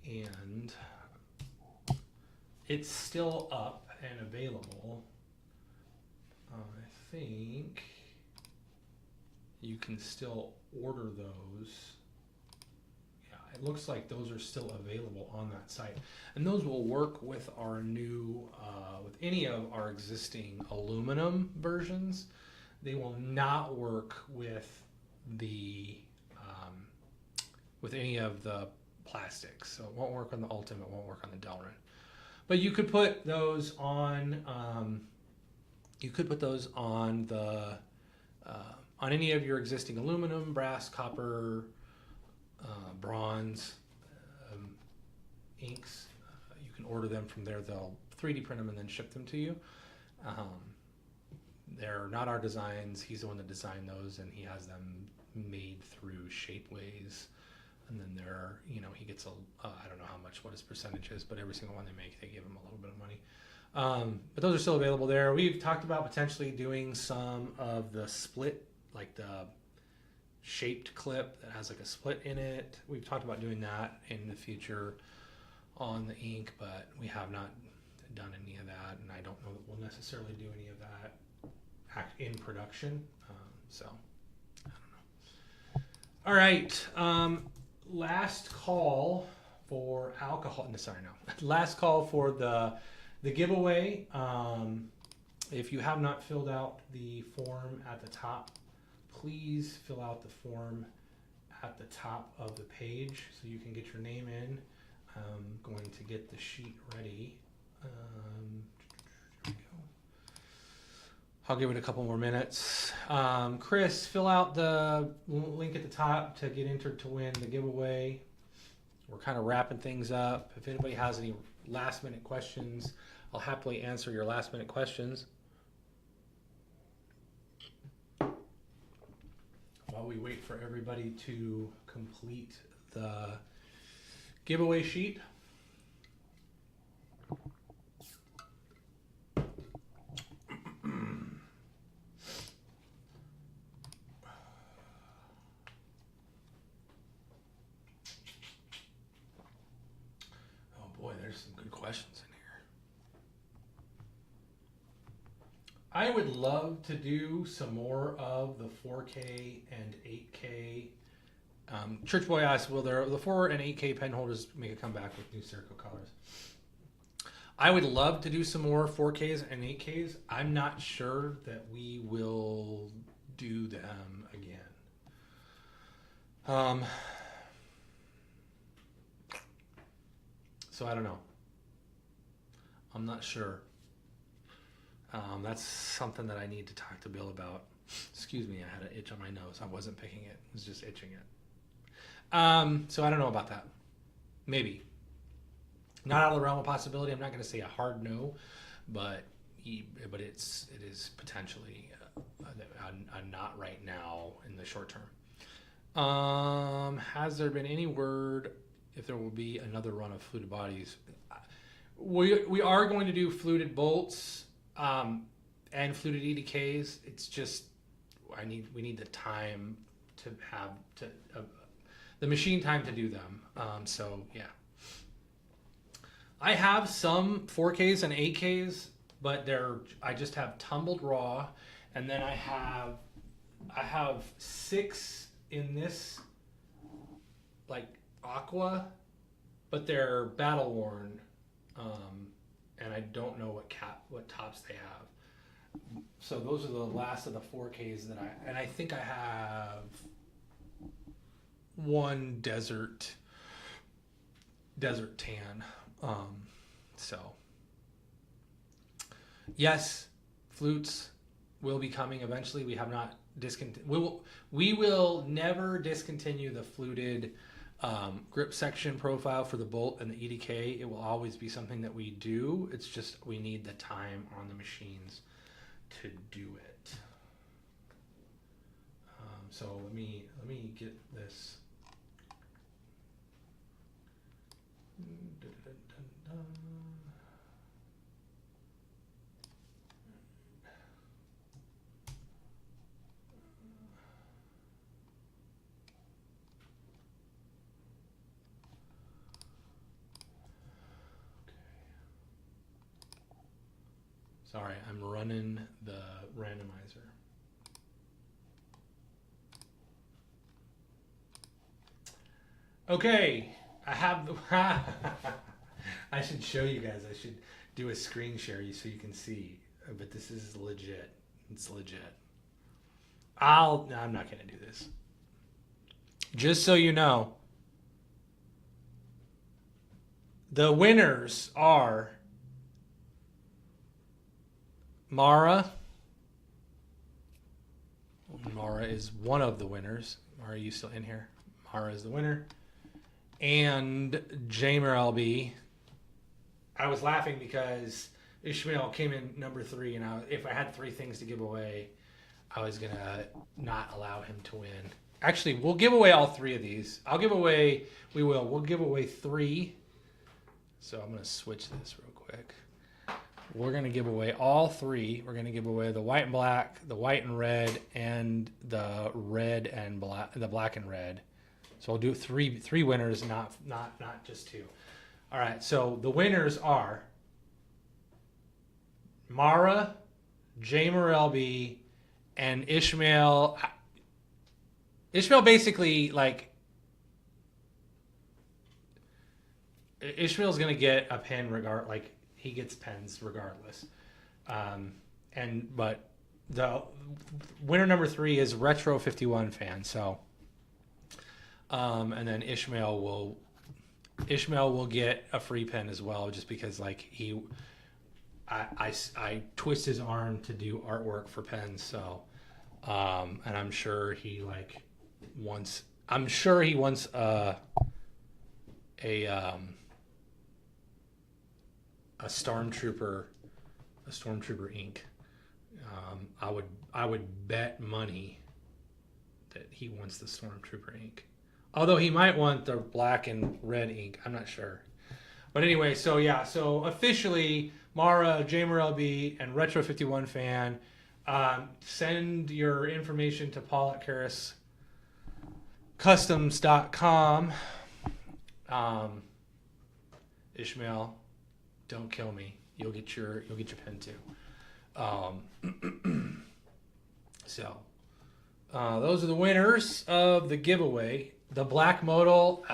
And it's still up and available. I think you can still order those. Yeah, it looks like those are still available on that site. And those will work with our new, with any of our existing aluminum versions. They will not work with the, with any of the plastics. So it won't work on the Ultimate, it won't work on the Delrin. But you could put those on, on any of your existing aluminum, brass, copper, bronze inks. You can order them from there. They'll 3D print them and then ship them to you. They're not our designs. He's the one that designed those, and he has them made through Shapeways. And then they're, you know, he gets I don't know how much, what his percentage is, but every single one they make, they give him a little bit of money. But those are still available there. We've talked about potentially doing some of the split, like the shaped clip that has like a split in it. We've talked about doing that in the future on the ink, but we have not done any of that, and I don't know that we'll necessarily do any of that in production. So I don't know. All right. Last call for alcohol. No, sorry, no. Last call for the giveaway. If you have not filled out the form at the top, please fill out the form at the top of the page so you can get your name in. I'm going to get the sheet ready. Here we go. I'll give it a couple more minutes. Chris, fill out the link at the top to get entered to win the giveaway. We're kind of wrapping things up. If anybody has any last minute questions, I'll happily answer your last minute questions. While we wait for everybody to complete the giveaway sheet. Boy, there's some good questions in here. I would love to do some more of the 4K and 8K. Church Boy asked, will the 4 and 8K pen holders make a comeback with new Cerakote colors? I would love to do some more 4Ks and 8Ks. I'm not sure that we will do them again. So I don't know. I'm not sure. That's something that I need to talk to Bill about. Excuse me, I had an itch on my nose. I wasn't picking it. I was just itching it. So I don't know about that. Maybe. Not out of the realm of possibility. I'm not going to say a hard no, but it is potentially a not right now in the short term. Has there been any word if there will be another run of fluted bodies? We are going to do fluted bolts and fluted EDKs. It's just we need the time to have the machine time to do them. So yeah, I have some 4Ks and 8Ks, but I just have tumbled raw, and then I have 6 in this like aqua, but they're battle worn, and I don't know what tops they have. So those are the last of the 4Ks that I think I have one desert tan. So yes, flutes will be coming eventually. We have not we will never discontinue the fluted grip section profile for the bolt and the EDK. It will always be something that we do. It's just we need the time on the machines to do it. So let me get this. Sorry, I'm running the randomizer. Okay, I have the... I should show you guys. I should do a screen share so you can see. But this is legit. It's legit. No, I'm not going to do this. Just so you know, the winners are Mara. Mara is one of the winners. Mara, are you still in here? Mara is the winner. And Jamer LB. I was laughing because Ishmael came in number 3, and if I had 3 things to give away, I was going to not allow him to win. Actually, we'll give away all 3 of these. We'll give away 3. So I'm going to switch this real quick. We're going to give away all 3. We're going to give away the white and black, the white and red, and the red and black, the black and red. So I'll do 3 winners, not just 2. All right, so the winners are Mara, Jamer LB, and Ishmael. Ishmael basically, like, Ishmael's going to get a pen like he gets pens regardless. But the winner number 3 is Retro 51 fan. So, and then Ishmael will get a free pen as well, just because like I twist his arm to do artwork for pens. So, and I'm sure he wants a stormtrooper ink. I would bet money that he wants the stormtrooper ink. Although he might want the black and red ink. I'm not sure. But anyway, so yeah, so officially Mara, Jamer LB, and Retro 51 fan, send your information to Paul at KarasCustoms.com. Ishmael, don't kill me. You'll get your pen too. So those are the winners of the giveaway. The black modal,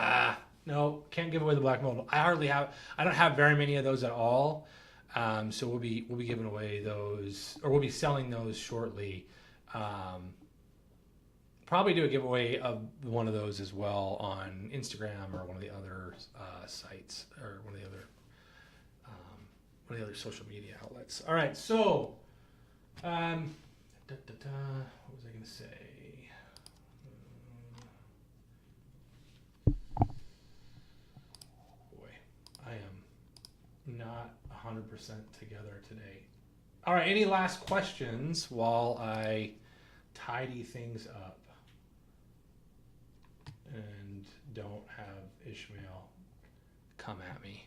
no, can't give away the black modal. I don't have very many of those at all. So we'll be giving away those, or we'll be selling those shortly. Probably do a giveaway of one of those as well on Instagram or one of the other sites, or one of the other social media outlets. All right, so what was I going to say? Boy, I am not 100% together today. All right, any last questions while I tidy things up and don't have Ishmael come at me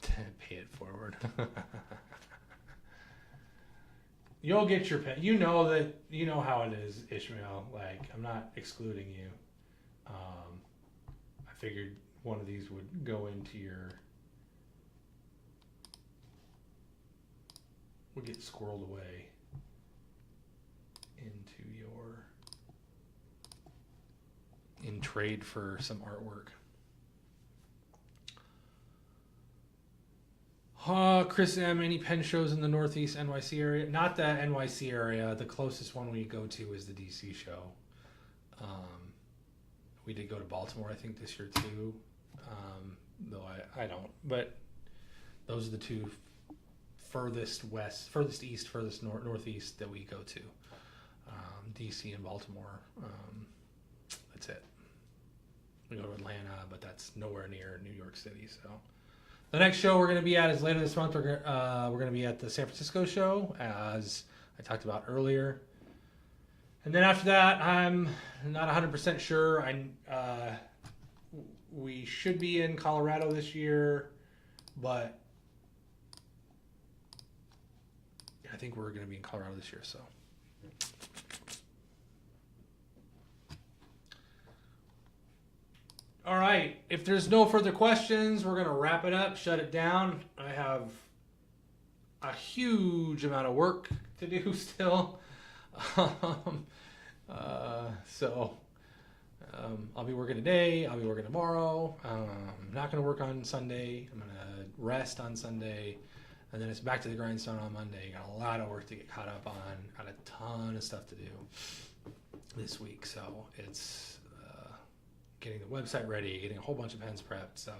to pay it forward? You'll get your pen. You know how it is, Ishmael. Like, I'm not excluding you. I figured one of these would go into would get squirreled away into in trade for some artwork. Chris M, any pen shows in the Northeast NYC area? Not the NYC area. The closest one we go to is the DC show. We did go to Baltimore, I think, this year too. Though I don't. But those are the 2 furthest west, furthest east, furthest northeast that we go to. DC and Baltimore. That's it. We go to Atlanta, but that's nowhere near New York City. So the next show we're going to be at is later this month. We're going to be at the San Francisco show, as I talked about earlier. And then after that, I'm not 100% sure. We should be in Colorado this year, but I think we're going to be in Colorado this year. So. All right, if there's no further questions, we're going to wrap it up, shut it down. I huge amount of work to do still. Um, I'll be working today. I'll be working tomorrow. I'm not going to work on Sunday. I'm going to rest on Sunday. And then it's back to the grindstone on Monday. Got a lot of work to get caught up on. Got a ton of stuff to do this week. So it's getting the website ready, getting a whole bunch of pens prepped. So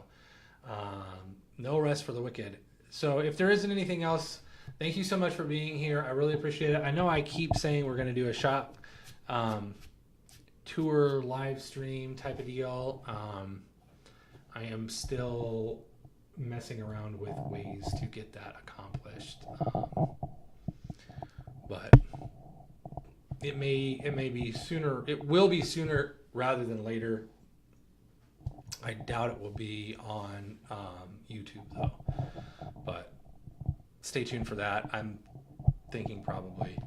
no rest for the wicked. So if there isn't anything else, thank you so much for being here. I really appreciate it. I know I keep saying we're going to do a shop tour live stream type of deal. I am still messing around with ways to get that accomplished, but it may be sooner. It will be sooner rather than later. I doubt it will be on YouTube though, but stay tuned for that. I'm thinking probably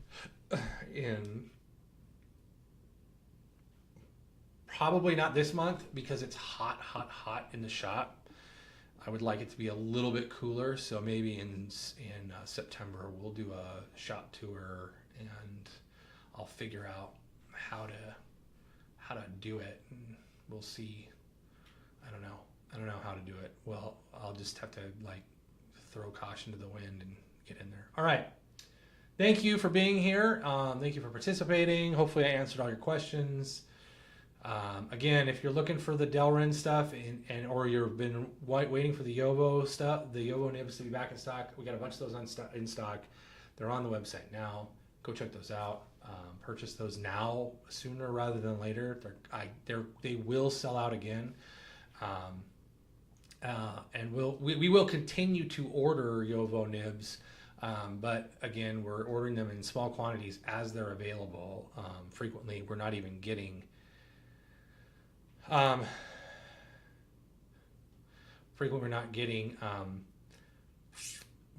probably not this month because it's hot in the shop. I would like it to be a little bit cooler, so maybe in September we'll do a shop tour and I'll figure out how to do it, and we'll see. I don't know how to do it. Well, I'll just have to like throw caution to the wind and get in there. All right. Thank you for being here. Thank you for participating. Hopefully I answered all your questions. Again, if you're looking for the Delrin stuff or you've been waiting for the Yovo stuff, the Yovo nibs to be back in stock, we got a bunch of those in stock. They're on the website now. Go check those out. Purchase those now, sooner rather than later. They will sell out again. And we will continue to order Yovo nibs, but again, we're ordering them in small quantities as they're available. Frequently, we're not even getting. Frequently, we're not getting.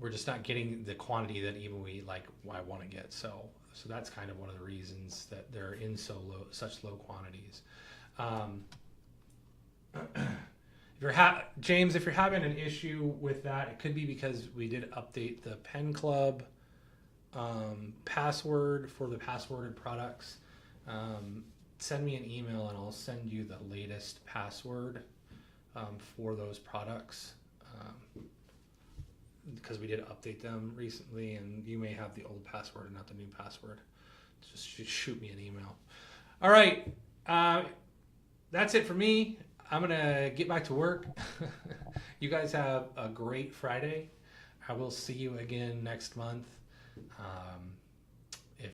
We're just not getting the quantity that even I want to get. So that's kind of one of the reasons that they're in such low quantities. James, if you're having an issue with that, it could be because we did update the Pen Club password for the passworded products. Send me an email and I'll send you the latest password for those products, because we did update them recently and you may have the old password and not the new password. Just shoot me an email. All right. That's it for me. I'm going to get back to work. You guys have a great Friday. I will see you again next month.